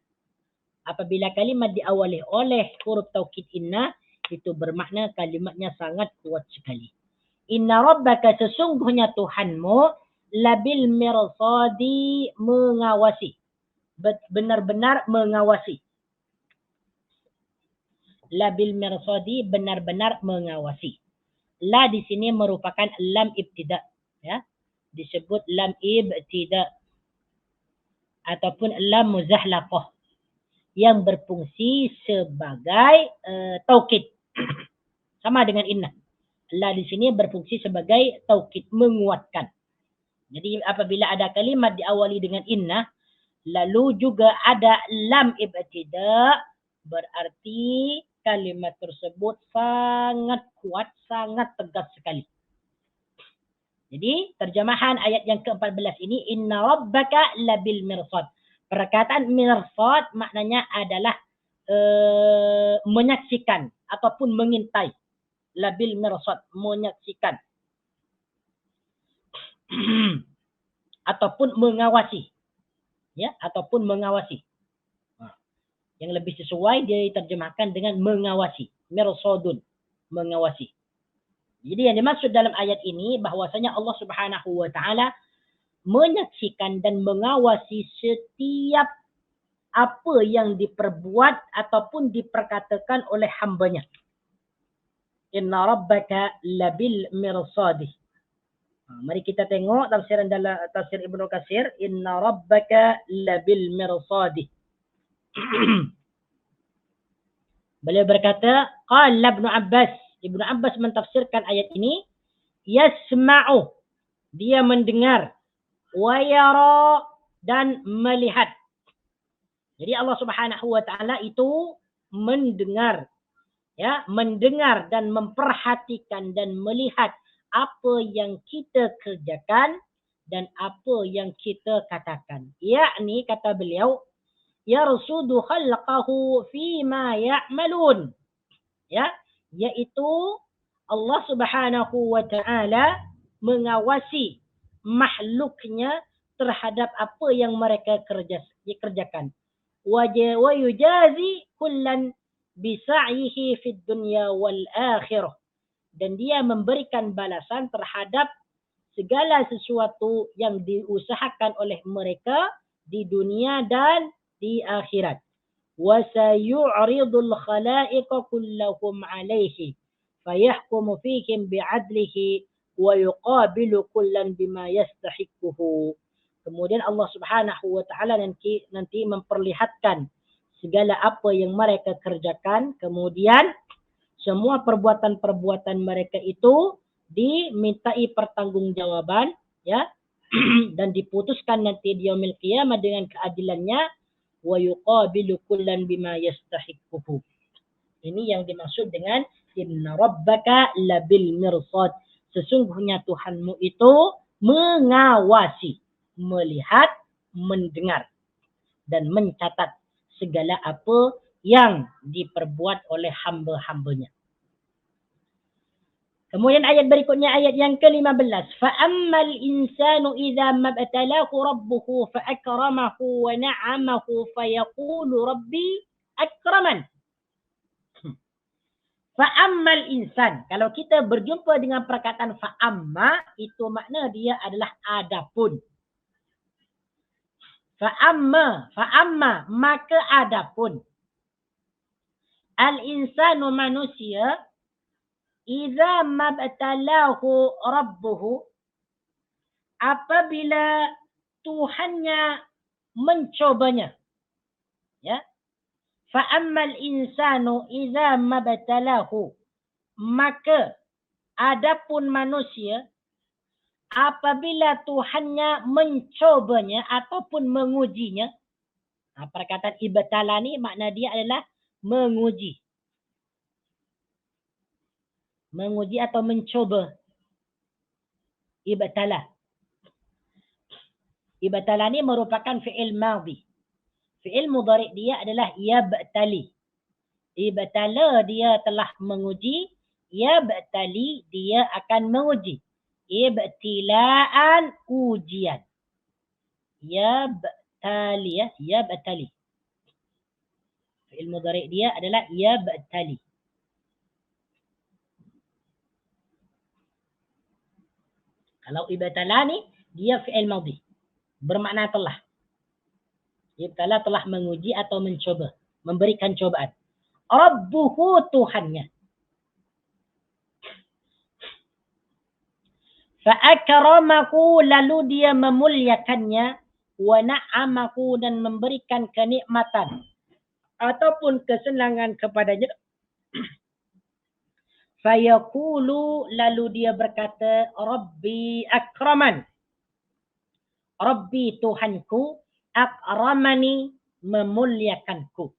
Apabila kalimat diawali oleh huruf taukid inna, itu bermakna kalimatnya sangat kuat sekali. Inna rabbaka, sesungguhnya Tuhanmu, labil mirsadi, mengawasi. Benar-benar mengawasi. Labil mirsadi, benar-benar mengawasi. La di sini merupakan lam ibtida, ya. Disebut lam ibtida ataupun lam muzahlaqah, yang berfungsi sebagai taukid. Sama dengan inna. La di sini berfungsi sebagai taukid, menguatkan. Jadi apabila ada kalimat diawali dengan inna, lalu juga ada lam ibtida, berarti kalimat tersebut sangat kuat, sangat tegas sekali. Jadi terjemahan ayat yang ke-14 ini, inna rabbaka labil mirsad. Perkataan mirsad maknanya adalah menyaksikan ataupun mengintai. Labil mirsad, menyaksikan ataupun mengawasi. Ya, ataupun mengawasi. Yang lebih sesuai dia diterjemahkan dengan mengawasi. Mirsadun, mengawasi. Jadi yang dimaksud dalam ayat ini bahwasanya Allah Subhanahu wa taala menyaksikan dan mengawasi setiap apa yang diperbuat ataupun diperkatakan oleh hambanya. Inna rabbaka labil mirsadi. Mari kita tengok tafsiran dalam tafsir Ibnu Katsir. Inna rabbaka labil mirsadi. Beliau berkata, qala Ibnu Abbas. Ibnu Abbas mentafsirkan ayat ini, yasma'u, dia mendengar, wa yara, dan melihat. Jadi Allah Subhanahu wa taala itu mendengar, ya, mendengar dan memperhatikan dan melihat apa yang kita kerjakan dan apa yang kita katakan. Yakni kata beliau, yarsudu khalqahu fima ya'malun. Ya, yaitu Allah Subhanahu wa taala mengawasi makhluknya terhadap apa yang mereka kerjakan. Wa yujazi kullan bisa'yihi fid dunya wal akhirah. Dan dia memberikan balasan terhadap segala sesuatu yang diusahakan oleh mereka di dunia dan di akhirat. Wa sayu'ridul khalaiqa kullahum 'alaihi fayahkumu fihim bi'adlihi wa yuqabilu kullan bima yastahiquhu. Kemudian Allah Subhanahu wa taala nanti memperlihatkan segala apa yang mereka kerjakan, kemudian semua perbuatan-perbuatan mereka itu dimintai pertanggungjawaban, ya, dan diputuskan nanti di yaumil qiyamah dengan keadilannya, wa yuqabilu kullan bima yastahiquhu. Ini yang dimaksud dengan inna rabbaka labil mirsad. Sesungguhnya Tuhanmu itu mengawasi, melihat, mendengar, dan mencatat segala apa yang diperbuat oleh hamba-hambanya. Kemudian ayat berikutnya, ayat yang ke-15. فَأَمَّا الْإِنسَانُ إِذَا مَبْتَلَاهُ رَبُّهُ فَأَكْرَمَهُ وَنَعَمَهُ فَيَقُولُ رَبِّي أَكْرَمَنِ. Fa'ammal insan. Kalau kita berjumpa dengan perkataan fa'amma, itu makna dia adalah adapun. Fa'amma, maka adapun. Al-insanu manusia, idza mabtalahu rabbuhu, apabila Tuhannya mencobanya. Ya. Fa'ammal insanu idza mabtalahu, maka adapun manusia apabila Tuhannya mencobanya ataupun mengujinya. Perkataan ibtala ni makna dia adalah menguji. Menguji atau mencoba. Ibtala. Ibtala ni merupakan fi'il madhi. Fi'il mudhari' dia adalah yabtali. Ibtala dia telah menguji. Yabtali dia akan menguji. Ibtilaan ujian. Yabtali, ya. Yabtali. Fi'il mudhari' dia adalah yabtali. Kalau ibtala ni dia fi'il madhi. Bermakna telah. Ibtala telah menguji atau mencoba. Memberikan cobaan. Rabbuhu Tuhannya. Fa'akramahu, lalu dia memuliakannya. Wa na'amahu, dan memberikan kenikmatan. Ataupun kesenangan kepadanya. Fayaqulu, lalu dia berkata, Rabbi akraman. Rabbi Tuhanku, akramani, memuliakanku.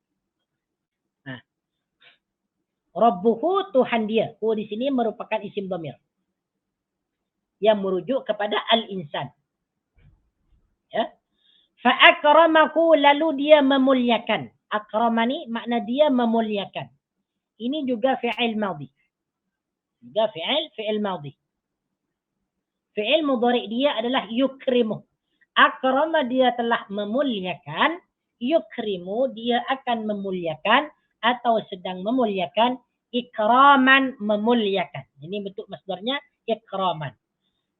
Rabbuhu Tuhan dia. Di sini merupakan isim dhamir yang merujuk kepada al-insan. Ya. Fa'akramahu, lalu dia memuliakan. Akramani makna dia memuliakan. Ini juga fi'il madhi. Juga fi'il madhi. Fi'il mudhari' dia adalah yukrimu. Akrama dia telah memuliakan. Yukrimu dia akan memuliakan atau sedang memuliakan. Ikraman, memuliakan. Ini bentuk masdarnya ikraman.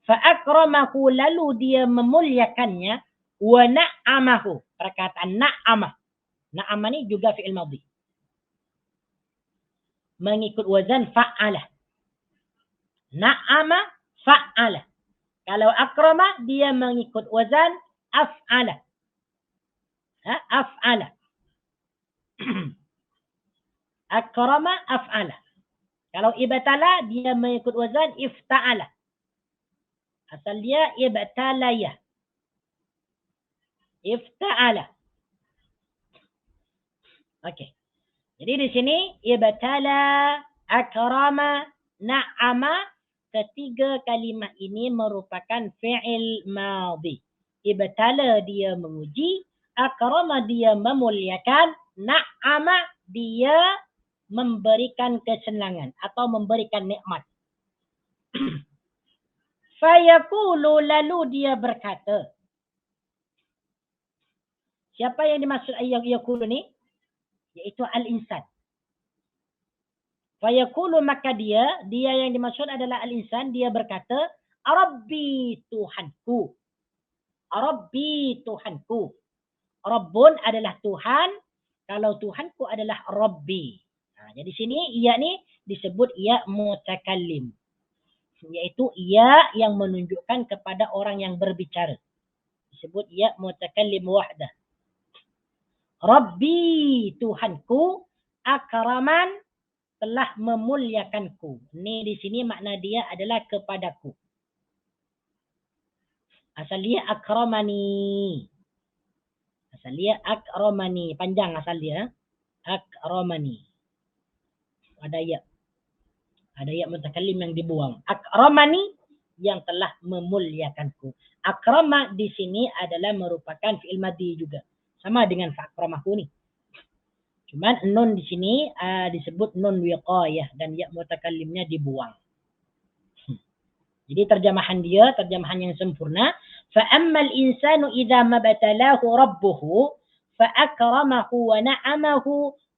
Fa'akramahu, lalu dia memuliakannya. Wa na'amahu. Perkataan na'amah. Na'amah ni juga fi'il madhi. Mengikut wazan fa'alah. Na'ama fa'alah. Kalau akrama, dia mengikut wazan af'alah. Af'alah. Akrama af'alah. Kalau ibtala, dia mengikut wazan ifta'alah. Asal dia ibtalayah. Ifta'alah. Okey. Jadi di sini ibtala, akrama, na'ama, ketiga kalimat ini merupakan fi'il madhi. Ibtala dia menguji, akrama dia memuliakan, na'ama dia memberikan kesenangan atau memberikan nikmat. Fayaqulu, lalu dia berkata. Siapa yang dimaksud ayat yaqulu ni? Iaitu al-insan. Fayaqulu, maka dia yang dimaksud adalah al-insan, dia berkata, Rabbi Tuhanku. Rabbi Tuhanku. Rabbun adalah Tuhan. Kalau Tuhanku adalah Rabbi. Jadi sini ia ni disebut ia mutakallim. Iaitu ia yang menunjukkan kepada orang yang berbicara. Disebut ia mutakallim wahdah. Rabbi Tuhanku, akraman, telah memuliakanku. Ini di sini makna dia adalah kepadaku. Asal dia akramani. Asal dia akramani. Panjang asal dia. Akramani. Ada ya mutakallim yang dibuang. Akramani, yang telah memuliakanku. Akrama di sini adalah merupakan fi'il madhi juga. Sama dengan fa'akramahu ni. Cuman nun di sini disebut nun wiqayah dan ya mutakallimnya dibuang. Jadi terjemahan yang sempurna. فَأَمَّا الْإِنسَانُ إِذَا مَبْتَلَاهُ رَبُّهُ فَأَكْرَمَهُ وَنَعَمَهُ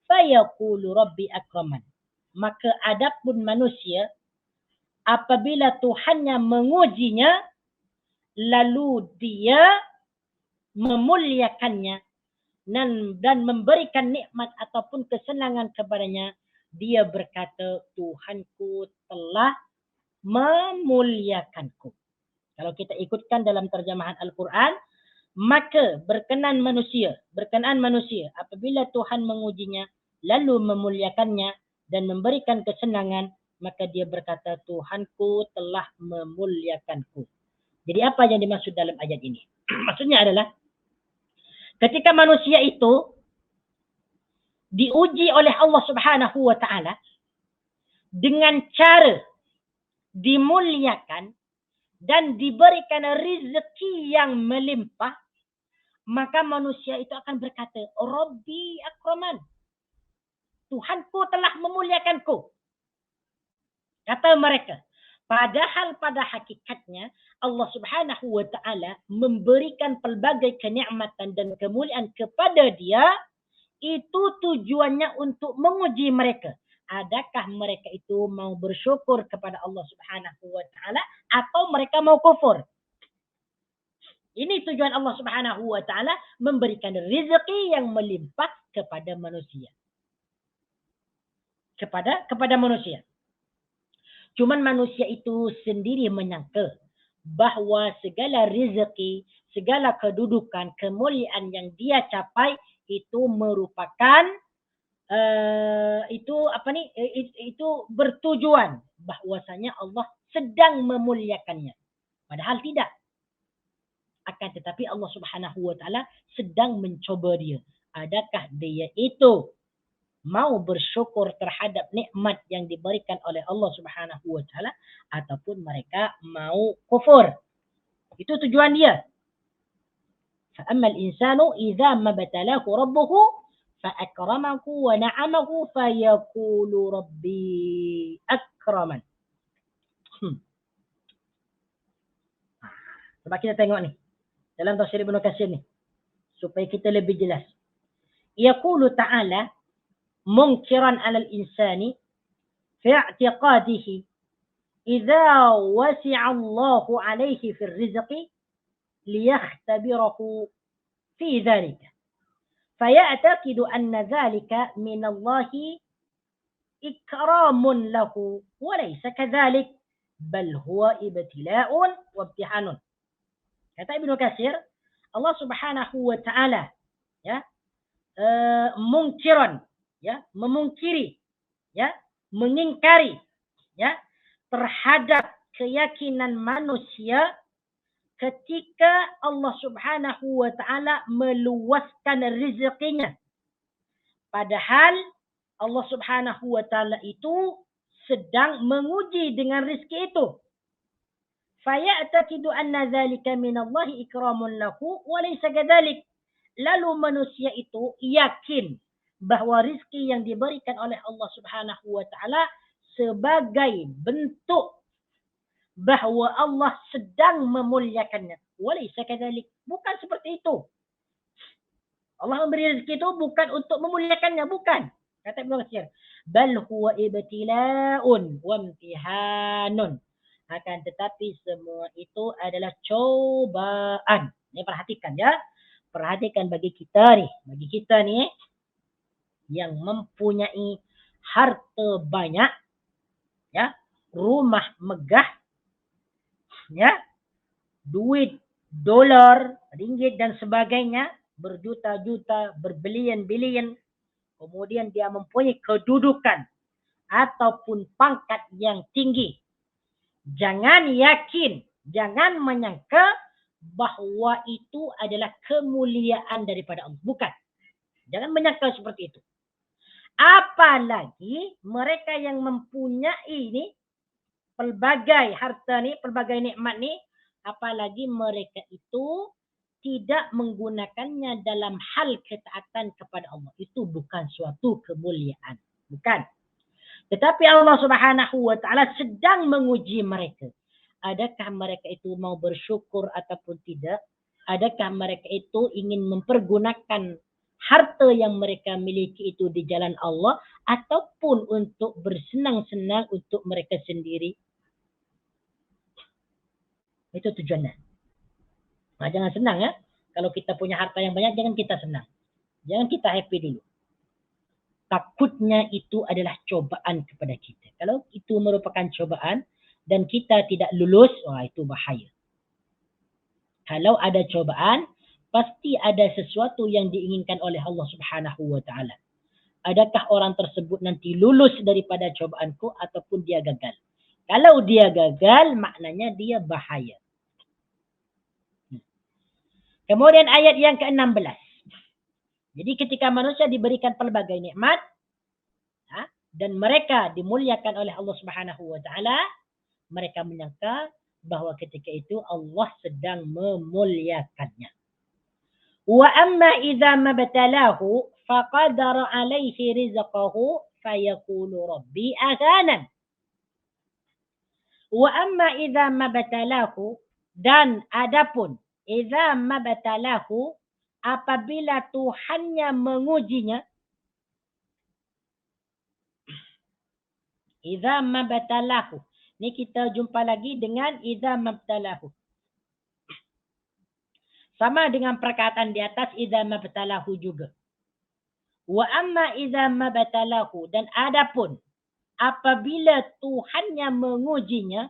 فَيَقُولُ رَبِّ أَكْرَمَنِ. Maka adapun manusia, apabila Tuhannya mengujinya, lalu dia memuliakannya dan memberikan nikmat ataupun kesenangan kepadanya, dia berkata, Tuhanku telah memuliakanku. Kalau kita ikutkan dalam terjemahan Al-Quran, maka berkenan manusia apabila Tuhan mengujinya lalu memuliakannya dan memberikan kesenangan, maka dia berkata, Tuhanku telah memuliakanku. Jadi apa yang dimaksud dalam ayat ini? Maksudnya adalah ketika manusia itu diuji oleh Allah Subhanahu wa taala dengan cara dimuliakan dan diberikan rezeki yang melimpah, maka manusia itu akan berkata, Rabbi akraman. Tuhanku telah memuliakanku. Kata mereka. Padahal pada hakikatnya Allah Subhanahu wa taala memberikan pelbagai kenikmatan dan kemuliaan kepada dia, itu tujuannya untuk menguji mereka. Adakah mereka itu mau bersyukur kepada Allah Subhanahu wa taala atau mereka mau kufur? Ini tujuan Allah Subhanahu wa taala, memberikan rezeki yang melimpah kepada manusia. Kepada manusia. Cuman manusia itu sendiri menyangka bahwa segala rezeki, segala kedudukan, kemuliaan yang dia capai itu merupakan itu bertujuan bahwasanya Allah sedang memuliakannya. Padahal tidak. Akan tetapi Allah Subhanahu wa taala sedang mencoba dia. Adakah dia itu mau bersyukur terhadap nikmat yang diberikan oleh Allah Subhanahu wa taala ataupun mereka mau kufur. Itu tujuan dia. Fa ammal insanu idza mabtalahu rabbuhu fa akramahu wa na'amahu fa yaqulu rabbi akraman. Coba kita tengok nih dalam tafsir Ibnu Katsir nih supaya kita lebih jelas. Yaqulu ta'ala منكرا على الإنسان في اعتقاده إذا وسع الله عليه في الرزق ليختبره في ذلك فيعتقد أن ذلك من الله إكرام له وليس كذلك بل هو ابتلاء وامتحان. Kata Ibnu Katsir, Allah Subhanahu wa taala mungkiran, memungkiri, mengingkari, terhadap keyakinan manusia ketika Allah Subhanahu wa taala meluaskan rezekinya. Padahal Allah Subhanahu wa taala itu sedang menguji dengan rezeki itu. Faya'taqidu anna dzalika minallahi ikramun lahu wa laysa kadzalik. Lalu manusia itu yakin bahwa rizki yang diberikan oleh Allah Subhanahu wa taala sebagai bentuk bahwa Allah sedang memuliakannya. Walaysa kadzalik. Bukan seperti itu. Allah memberi rezeki itu bukan untuk memuliakannya, bukan. Kata Ibnu Katsir, bal huwa ibtila'un wa imtihanun. Akan tetapi semua itu adalah cobaan. Ini perhatikan ya. Perhatikan bagi kita nih yang mempunyai harta banyak, rumah megah, duit, dolar, ringgit dan sebagainya, berjuta-juta, berbilion-bilion, kemudian dia mempunyai kedudukan ataupun pangkat yang tinggi. Jangan yakin, jangan menyangka bahwa itu adalah kemuliaan daripada Allah. Bukan. Jangan menyangka seperti itu. Apalagi mereka yang mempunyai ini pelbagai harta ni, pelbagai nikmat ni, apalagi mereka itu tidak menggunakannya dalam hal ketaatan kepada Allah. Itu bukan suatu kemuliaan. Bukan. Tetapi Allah Subhanahu wa taala sedang menguji mereka. Adakah mereka itu mau bersyukur ataupun tidak? Adakah mereka itu ingin mempergunakan harta yang mereka miliki itu di jalan Allah ataupun untuk bersenang-senang untuk mereka sendiri? Itu tujuannya. Nah, jangan senang ya. Kalau kita punya harta yang banyak, jangan kita senang. Jangan kita happy dulu. Takutnya itu adalah cobaan kepada kita. Kalau itu merupakan cobaan dan kita tidak lulus, wah itu bahaya. Kalau ada cobaan, pasti ada sesuatu yang diinginkan oleh Allah Subhanahu wa taala. Adakah orang tersebut nanti lulus daripada cobaanku ataupun dia gagal? Kalau dia gagal, maknanya dia bahaya. Kemudian ayat yang ke-16. Jadi ketika manusia diberikan pelbagai nikmat dan mereka dimuliakan oleh Allah Subhanahu wa taala, mereka menyangka bahwa ketika itu Allah sedang memuliakannya. Wa amma idza mabtalahu faqadara alaihi rizqahu fayaqulu rabbi ahanan. Wa amma idza mabtalahu, dan adapun idza mabtalahu, apabila Tuhannya mengujinya. Idza mabtalahu. Ini kita jumpa lagi dengan idza mabtalahu. Sama dengan perkataan di atas idza mabtalahu juga. Wa amma idza mabtalahu, dan adapun apabila Tuhannya mengujinya,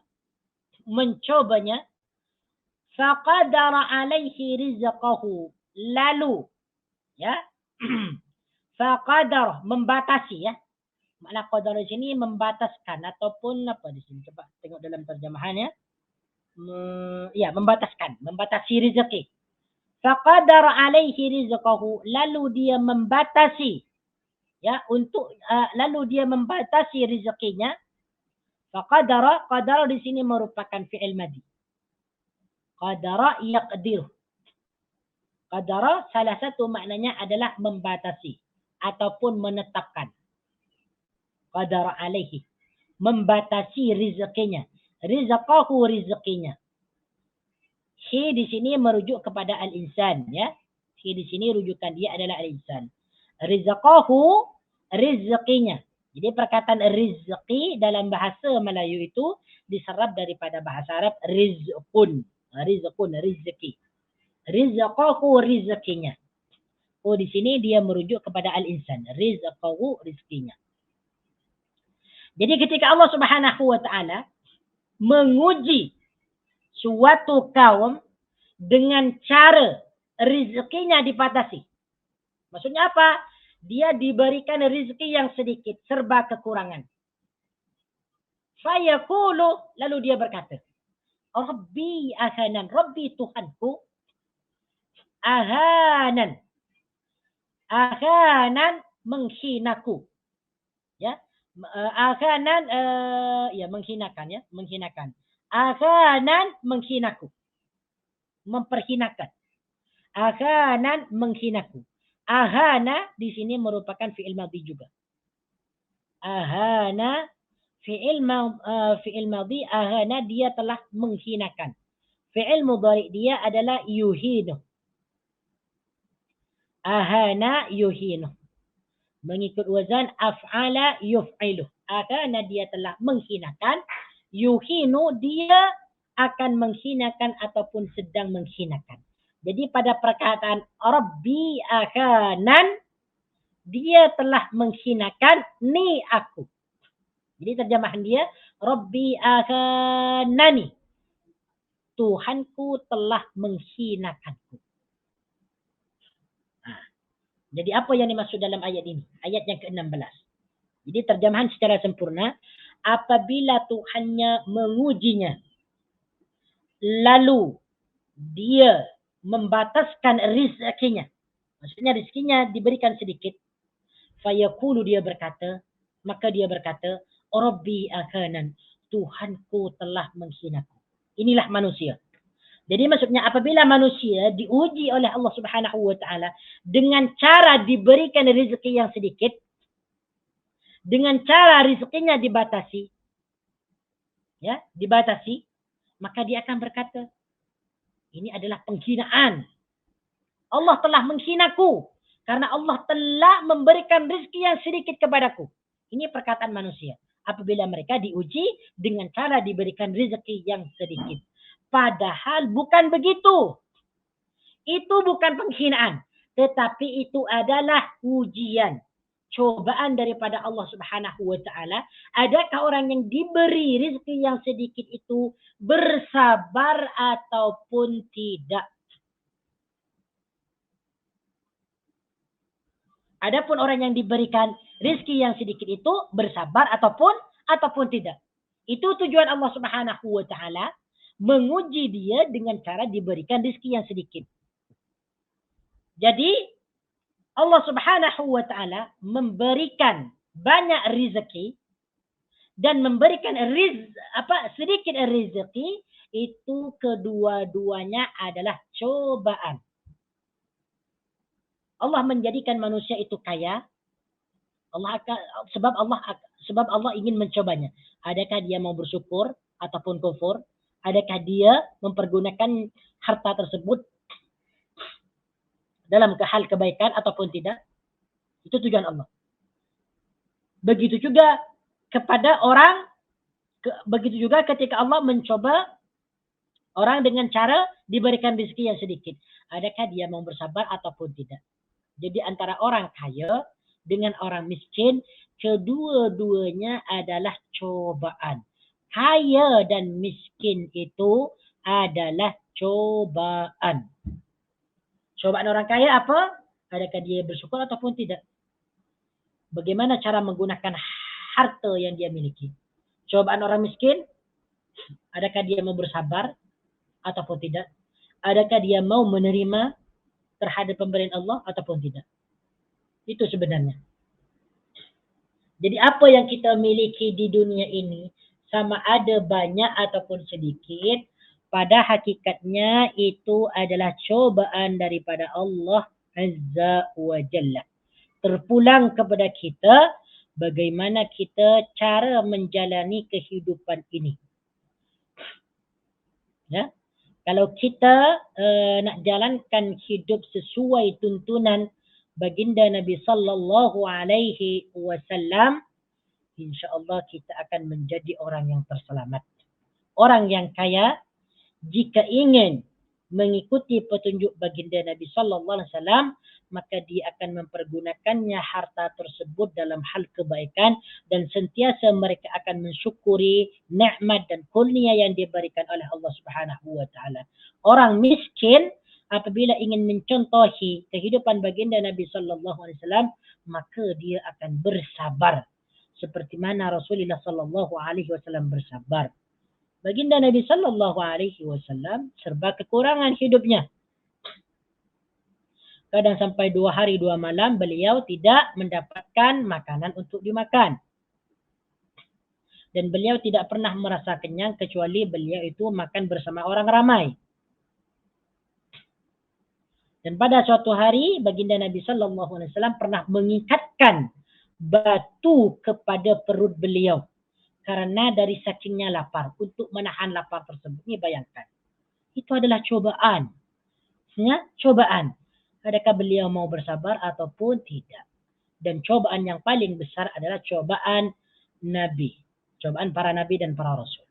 mencobanya, faqadara alaihi rizqahu, lalu ya faqadar, membatasi ya. Makna qadar di sini membataskan ataupun apa di sini, coba tengok dalam terjemahannya. Ya, membataskan, membatasi rezeki. Faqadar alaihi rizqahu, lalu dia membatasi ya, untuk lalu dia membatasi rezekinya. Faqadara, qadar di sini merupakan fi'il madhi. Qadara yaqdir. Qadara salah satu maknanya adalah membatasi ataupun menetapkan. Qadara alaihi, membatasi rezekinya. Rizqahu, rezekinya. Hi di sini merujuk kepada al-insan ya. Hi di sini rujukan dia adalah al-insan. Rizqahu, rezekinya. Jadi perkataan rizqi dalam bahasa Melayu itu diserap daripada bahasa Arab rizqun. Rizqun, rezeki. Rizqahu, rezekinya. Oh, di sini dia merujuk kepada al-insan. Rizqahu, rezekinya. Jadi ketika Allah Subhanahu wa taala menguji suatu kaum dengan cara rezekinya dibatasi. Maksudnya apa? Dia diberikan rezeki yang sedikit, serba kekurangan. Fayaqulu, lalu dia berkata, Rabbi ahanan, Rabbi Tuhanku, ahanan. Ahanan, menghinaku. Ya. Ahanan, ya menghinakan ya, menghinakan. Ahanan, menghinaku. Memperhinakan. Ahanan, menghinaku. Ahana di sini merupakan fi'il madhi juga. Ahana fi'il madhi, ahana dia telah menghinakan. Fi'il mudhari dia adalah yuhinu. Ahana yuhinu. Mengikut wazan af'ala yuf'ilu. Ahana dia telah menghinakan. Yuhinu dia akan menghinakan ataupun sedang menghinakan. Jadi pada perkataan Rabbi ahanan, dia telah menghinakan ni aku. Jadi terjemahan dia, Rabbi ahanani. Tuhanku telah menghinakanku. Jadi apa yang dimaksud dalam ayat ini? Ayat yang ke-16. Jadi terjemahan secara sempurna, apabila Tuhannya mengujinya, lalu dia membataskan rizkinya, maksudnya rizkinya diberikan sedikit, fayaqulu maka dia berkata, Rabbi akanan, Tuhanku telah menghinaku. Inilah manusia. Jadi maksudnya apabila manusia diuji oleh Allah Subhanahu wa taala dengan cara diberikan rezeki yang sedikit, dengan cara rezekinya dibatasi, ya, maka dia akan berkata, ini adalah penghinaan. Allah telah menghinaku karena Allah telah memberikan rezeki yang sedikit kepadaku. Ini perkataan manusia apabila mereka diuji dengan cara diberikan rezeki yang sedikit. Padahal bukan begitu. Itu bukan penghinaan, tetapi itu adalah ujian, cobaan daripada Allah Subhanahu wa taala. Adakah orang yang diberi rezeki yang sedikit itu bersabar ataupun tidak? Adapun orang yang diberikan rezeki yang sedikit itu bersabar ataupun tidak. Itu tujuan Allah Subhanahu wa taala menguji dia dengan cara diberikan rezeki yang sedikit. Jadi Allah Subhanahu wa taala memberikan banyak rezeki dan memberikan sedikit rezeki, itu kedua-duanya adalah cobaan. Allah menjadikan manusia itu kaya, sebab Allah ingin mencobanya. Adakah dia mau bersyukur ataupun kufur? Adakah dia mempergunakan harta tersebut dalam hal kebaikan ataupun tidak? Itu tujuan Allah. Begitu juga ketika Allah mencoba orang dengan cara diberikan rezeki yang sedikit. Adakah dia mau bersabar ataupun tidak? Jadi antara orang kaya dengan orang miskin, kedua-duanya adalah cobaan. Kaya dan miskin itu adalah cobaan. Cobaan orang kaya apa? Adakah dia bersyukur ataupun tidak? Bagaimana cara menggunakan harta yang dia miliki? Cobaan orang miskin, adakah dia mau bersabar ataupun tidak? Adakah dia mau menerima terhadap pemberian Allah ataupun tidak? Itu sebenarnya. Jadi apa yang kita miliki di dunia ini, sama ada banyak ataupun sedikit, pada hakikatnya itu adalah cobaan daripada Allah Azza wa Jalla. Terpulang kepada kita bagaimana kita cara menjalani kehidupan ini. Ya? Kalau kita nak jalankan hidup sesuai tuntunan baginda Nabi sallallahu alaihi wasallam, insya-Allah kita akan menjadi orang yang terselamat. Orang yang kaya jika ingin mengikuti petunjuk baginda Nabi sallallahu alaihi wasallam, maka dia akan mempergunakannya harta tersebut dalam hal kebaikan dan sentiasa mereka akan mensyukuri nikmat dan kurnia yang diberikan oleh Allah Subhanahu wa taala. Orang miskin apabila ingin mencontohi kehidupan baginda Nabi sallallahu alaihi wasallam, maka dia akan bersabar seperti mana Rasulullah sallallahu alaihi wasallam bersabar. Baginda Nabi sallallahu alaihi wasallam serba kekurangan hidupnya. Kadang sampai 2 hari 2 malam beliau tidak mendapatkan makanan untuk dimakan. Dan beliau tidak pernah merasa kenyang kecuali beliau itu makan bersama orang ramai. Dan pada suatu hari baginda Nabi sallallahu alaihi wasallam pernah mengikatkan batu kepada perut beliau karena dari sakingnya lapar, untuk menahan lapar tersebut. Ini bayangkan. Itu adalah cobaan. Ya, cobaan. Adakah beliau mau bersabar ataupun tidak? Dan cobaan yang paling besar adalah cobaan Nabi. Cobaan para Nabi dan para Rasul.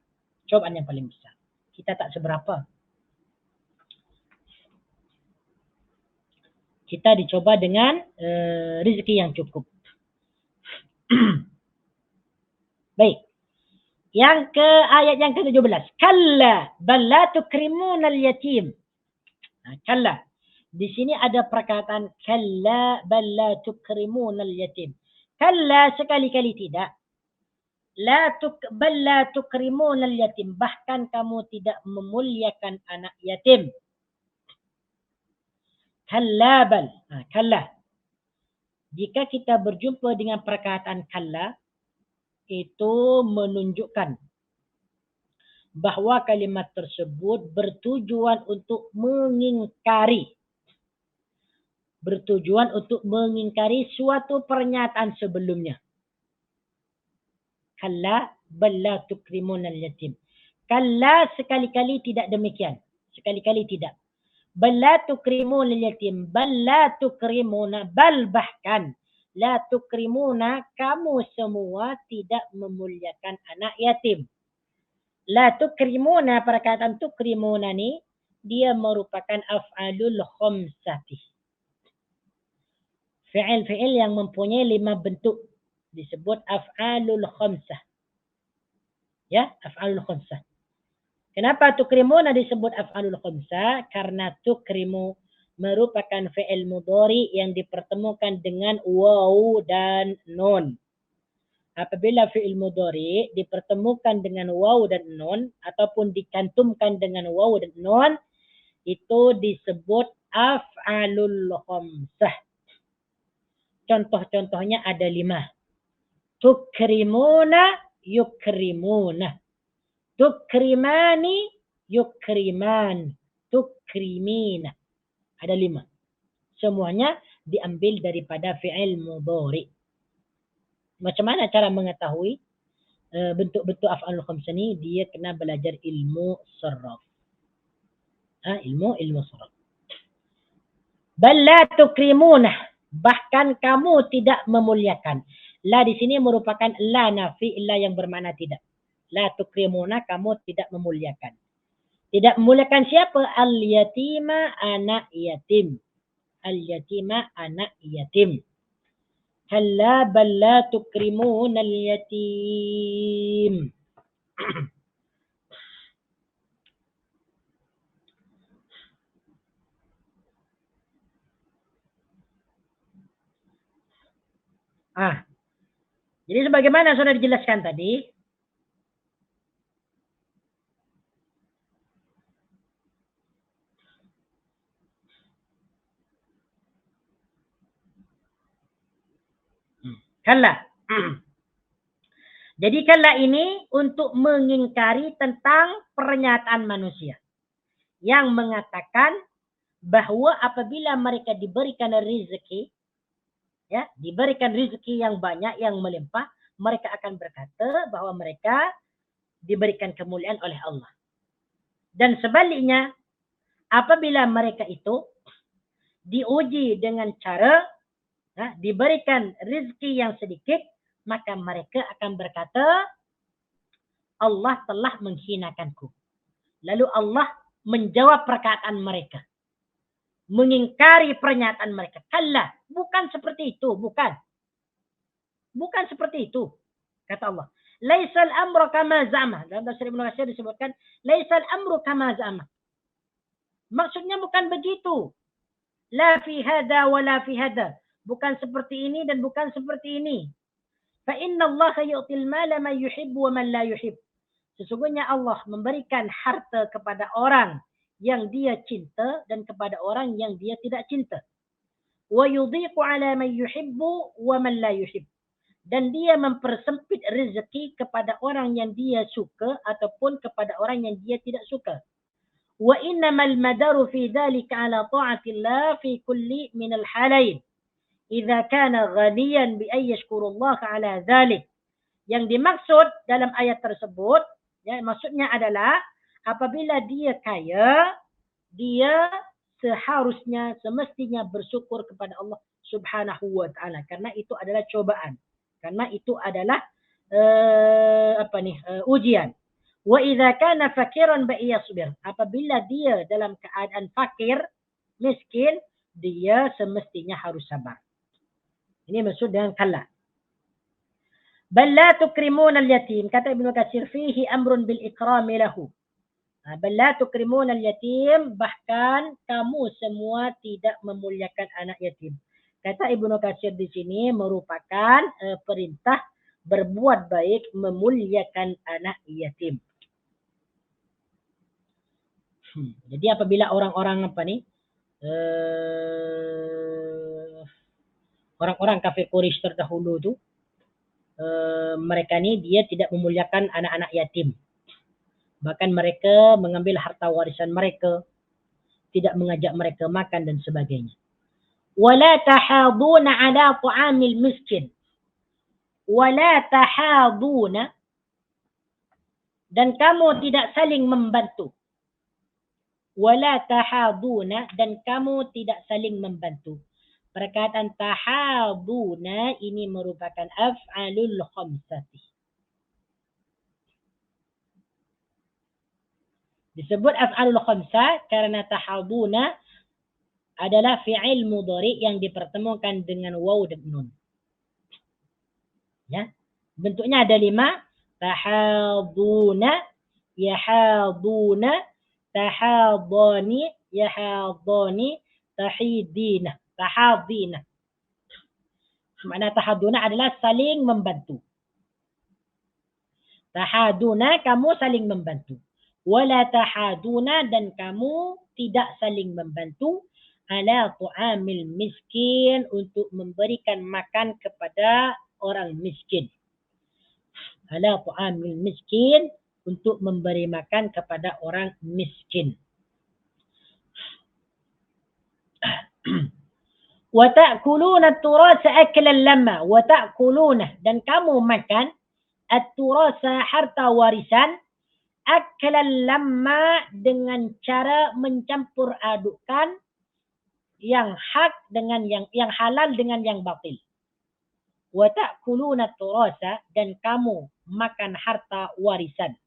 Cobaan yang paling besar. Kita tak seberapa. Kita dicoba dengan rezeki yang cukup. Baik. Ayat yang ke-17. Kalla bal la tukrimuna al-yatim. Kalla. Di sini ada perkataan kalla bal la tukrimuna al-yatim. Kalla sekali-kali tidak. Bal la tukrimuna al-yatim. Bahkan kamu tidak memuliakan anak yatim. Kalla bal. Kalla. Jika kita berjumpa dengan perkataan kalla, itu menunjukkan bahawa kalimat tersebut bertujuan untuk mengingkari. Bertujuan untuk mengingkari suatu pernyataan sebelumnya. Kalla bal la tukrimunal yatim. Kalla sekali-kali tidak demikian. Sekali-kali tidak. Bal la tukrimunal yatim. Bal la tukrimuna. Bal bahkan. La tukrimuna. Kamu semua tidak memuliakan anak yatim. La tukrimuna, perkataan tukrimuna ni, dia merupakan af'alul khamsati. Fi'il-fi'il yang mempunyai 5 bentuk. Disebut af'alul khamsah. Ya, af'alul khamsah. Kenapa tukrimuna disebut af'alul khamsah? Karena tukrimu merupakan fi'il mudhari yang dipertemukan dengan waw dan nun. Apabila fi'il mudhari dipertemukan dengan waw dan nun ataupun dicantumkan dengan waw dan nun, itu disebut af'alul khamsah. Contoh-contohnya ada 5. Tukrimuna, yukrimuna. Tukrimani, yukriman. Tukrimina. Ada 5. Semuanya diambil daripada fi'il mudhari. Macam mana cara mengetahui bentuk-bentuk af'alul khamsah ni? Dia kena belajar ilmu sarraf. Ilmu sarraf. Bal la tukrimuna. Bahkan kamu tidak memuliakan. La di sini merupakan la nafi, la yang bermakna tidak. La tukrimuna, kamu tidak memuliakan. Tidak memuliakan siapa? Al-yatima, anak yatim. Al-yatima, anak yatim. Kalla bal la tukrimuna al-yatim. Jadi sebagaimana sudah dijelaskan tadi, kalla. Jadi kalla ini untuk mengingkari tentang pernyataan manusia yang mengatakan bahawa apabila mereka diberikan rezeki, ya, diberikan rezeki yang banyak, yang melimpah, mereka akan berkata bahawa mereka diberikan kemuliaan oleh Allah. Dan sebaliknya, apabila mereka itu diuji dengan cara diberikan rezeki yang sedikit, maka mereka akan berkata, Allah telah menghinakanku. Lalu Allah menjawab perkataan mereka, mengingkari pernyataan mereka. Kalla, bukan seperti itu, bukan. Bukan seperti itu, kata Allah. Laisal amru kama za'ama. Dalam tafsir Ibnu Katsir disebutkan, laisal amru kama za'ama. Maksudnya bukan begitu. La fi hada wa la fi hada. Bukan seperti ini dan bukan seperti ini. Fa inna Allah yu'til mala man yuhibbu wa man la yuhib. Sesungguhnya Allah memberikan harta kepada orang yang dia cinta dan kepada orang yang dia tidak cinta. Wa yudhiqu ala man yuhibbu wa man la yuhib. Dan dia mempersempit rezeki kepada orang yang dia suka ataupun kepada orang yang dia tidak suka. Wa innamal madaru fi dhalika ala ta'atillah fi kulli min al-halain. Idza kana ghaniyan bi ay yashkurullah ala dhalik. Yang dimaksud dalam ayat tersebut, ya, maksudnya adalah apabila dia kaya, dia seharusnya, semestinya bersyukur kepada Allah Subhanahu wa taala, karena itu adalah cobaan. Karena itu adalah ujian. Wa idza kana fakiran ba yasbir. Apabila dia dalam keadaan fakir, miskin, dia semestinya harus sabar. Ini maksud dengan kalla. Bal la tukrimuna al-yatim. Kata Ibnu Katsir, fihi amrun bil ikrami lahu. Bal la tukrimuna al-yatim, bahkan kamu semua tidak memuliakan anak yatim. Kata Ibnu Katsir di sini merupakan perintah berbuat baik, memuliakan anak yatim. Jadi apabila orang-orang orang-orang kafir Quraisy terdahulu tu, mereka ni dia tidak memuliakan anak-anak yatim. Bahkan mereka mengambil harta warisan mereka, tidak mengajak mereka makan dan sebagainya. Wala tahaduna ala ta'amil miskin. Wala tahaduna, dan kamu tidak saling membantu. Wala tahaduna, dan kamu tidak saling membantu. Perkataan tahaduna ini merupakan af'alul khamsati. Disebut af'alul khamsah karena tahaduna adalah fi'il mudhari yang dipertemukan dengan waw dan nun. Ya. Bentuknya ada 5. Tahaduna, yahaduna, tahadani, yahadani, tahidina, tahadina. Makna tahaduna adalah saling membantu. Tahaduna, kamu saling membantu. Wala tahaduna, dan kamu tidak saling membantu ala tu'amil miskin, untuk memberikan makan kepada orang miskin. Ala tu'amil miskin, untuk memberi makan kepada orang miskin. Wa ta'kuluna at-turasa aklan lamma. Wa ta'kuluna, dan kamu makan at-turasa, harta warisan, aklan lamma, dengan cara mencampur adukkan yang hak dengan yang halal dengan yang batil. Wa ta'kuluna at-turasa, dan kamu makan harta warisan.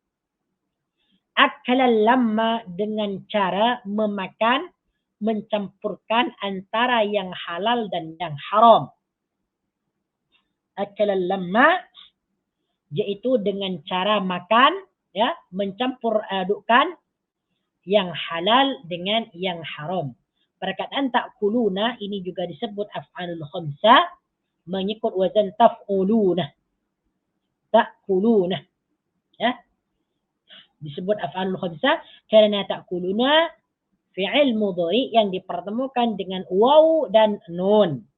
Aklan lamma, dengan cara memakan, mencampurkan antara yang halal dan yang haram. Aklan lamma, yaitu dengan cara makan, ya, mencampur adukkan yang halal dengan yang haram. Perkataan ta'kuluna ini juga disebut af'alul khamsah, mengikut wazan taf'uluna. Ta'kuluna, ya, disebut af'alul khamsah karena ta'kuluna fi'il mudhari yang dipertemukan dengan waw dan nun.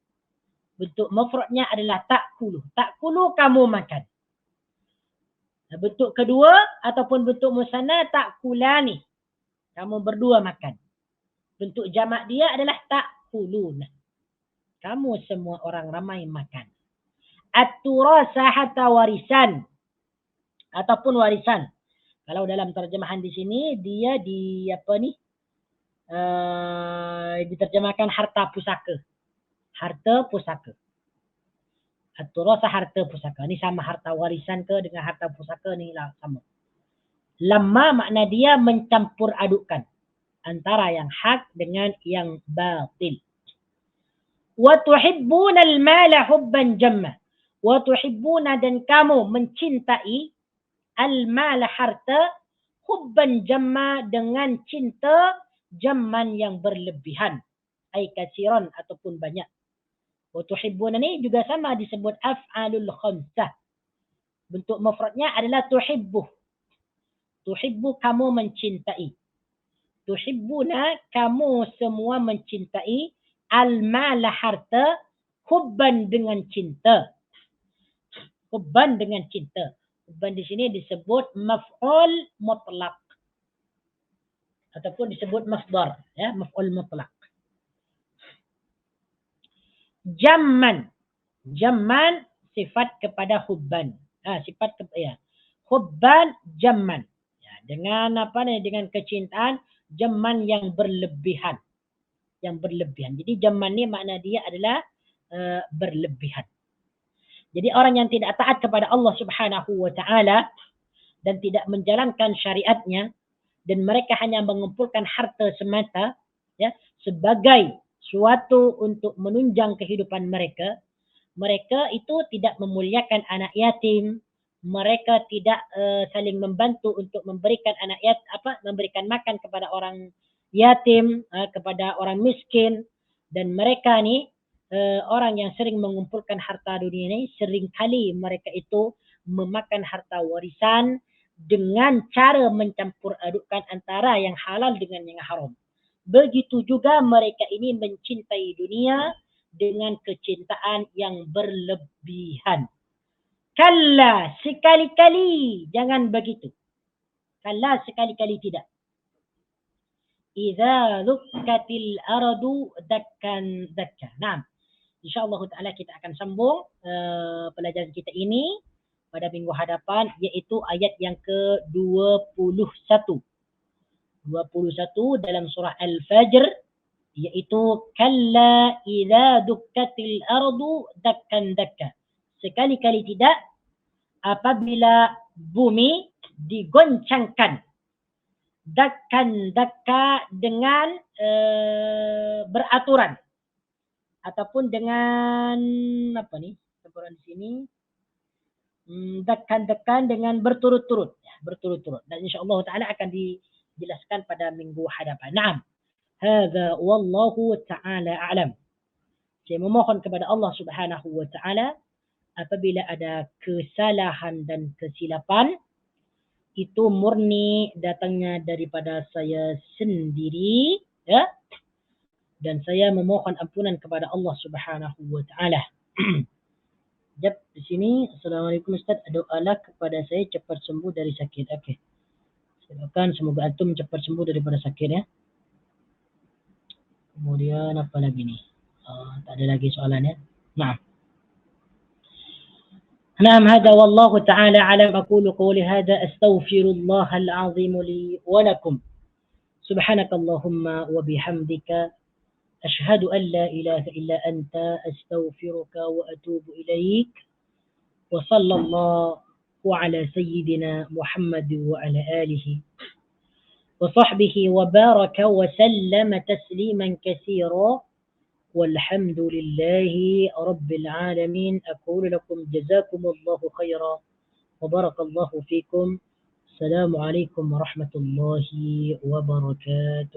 Bentuk mufradnya adalah ta'kulu. Ta'kulu, kamu makan. Bentuk kedua ataupun bentuk musanna ta'kulani, kamu berdua makan. Bentuk jamak dia adalah ta'kuluna, kamu semua orang ramai makan. At-turasa, harta warisan ataupun warisan. Kalau dalam terjemahan di sini dia diterjemahkan harta pusaka. Harta pusaka. At-turasa, harta pusaka. Ini sama, harta warisan ke dengan harta pusaka ni lah sama. Lamma makna dia mencampur adukkan antara yang hak dengan yang batil. Wa tuhibbuna al-mala hubban jamma. Wa tuhibbuna, dan kamu mencintai al-mala, harta, hubban jamma, dengan cinta jamman yang berlebihan, ay kasiran, ataupun banyak. Wa tuhibbuna ni juga sama, disebut af'alul khamsah. Bentuk mufradnya adalah tuhibbu. Tuhibbu, kamu mencintai. Tuhibbuna, kamu semua mencintai, al-mala, harta, hubban, dengan cinta. Hubban, dengan cinta. Hubban di sini disebut maf'ul mutlaq ataupun disebut masdar, ya, maf'ul mutlaq. Jamman, jamman sifat kepada hubban. Sifat kepada hubban jamman. Ya, dengan apa nih? Dengan kecintaan jamman yang berlebihan. Yang berlebihan. Jadi jamman ni makna dia adalah berlebihan. Jadi orang yang tidak taat kepada Allah Subhanahu wa taala dan tidak menjalankan syariatnya, dan mereka hanya mengumpulkan harta semata, ya, sebagai suatu untuk menunjang kehidupan mereka, mereka itu tidak memuliakan anak yatim, mereka tidak saling membantu untuk memberikan memberikan makan kepada orang yatim, kepada orang miskin, dan mereka ni orang yang sering mengumpulkan harta dunia ini, seringkali mereka itu memakan harta warisan dengan cara mencampur adukkan antara yang halal dengan yang haram. begitu juga mereka ini mencintai dunia dengan kecintaan yang berlebihan. Kalla, sekali-kali jangan begitu. Kalla, sekali-kali tidak. Idza dukkatil ardu dakkan dakka. Nah, insyaallah taala kita akan sambung pelajaran kita ini pada minggu hadapan, yaitu ayat yang ke-21. 21 dalam surah Al-Fajr, yaitu kalla idza dukkatil ardu dakkan dakka. Sekali-kali tidak apabila bumi digoncangkan. Dakkan dakka dengan beraturan ataupun dengan apa nih? Campuran di sini. Dakkan dengan berturut-turut, ya, berturut-turut. Dan insyaallah taala akan dijelaskan pada minggu hadapan. Naam. Hadza wallahu taala a'lam. Saya memohon kepada Allah Subhanahu wa taala apabila ada kesalahan dan kesilapan itu murni datangnya daripada saya sendiri, ya. Dan saya memohon ampunan kepada Allah Subhanahu wa taala. Jap di sini. Assalamualaikum Ustaz, doalah kepada saya cepat sembuh dari sakit. Okey. Saya doakan semoga antum cepat sembuh daripada sakit, ya. Kemudian apa lagi nih? Tak ada lagi soalan, ya. نعم هذا والله تعالى أعلم. أقول قولي هذا أستغفر الله العظيم لي ولكم. سبحانك اللهم وبحمدك أشهد أن لا إله إلا أنت أستغفرك وأتوب إليك. وصلى الله على سيدنا محمد وعلى آله وصحبه وبارك وسلم تسليما كثيرا. والحمد لله رب العالمين. أقول لكم جزاكم الله خيرا وبارك الله فيكم. السلام عليكم ورحمة الله وبركاته.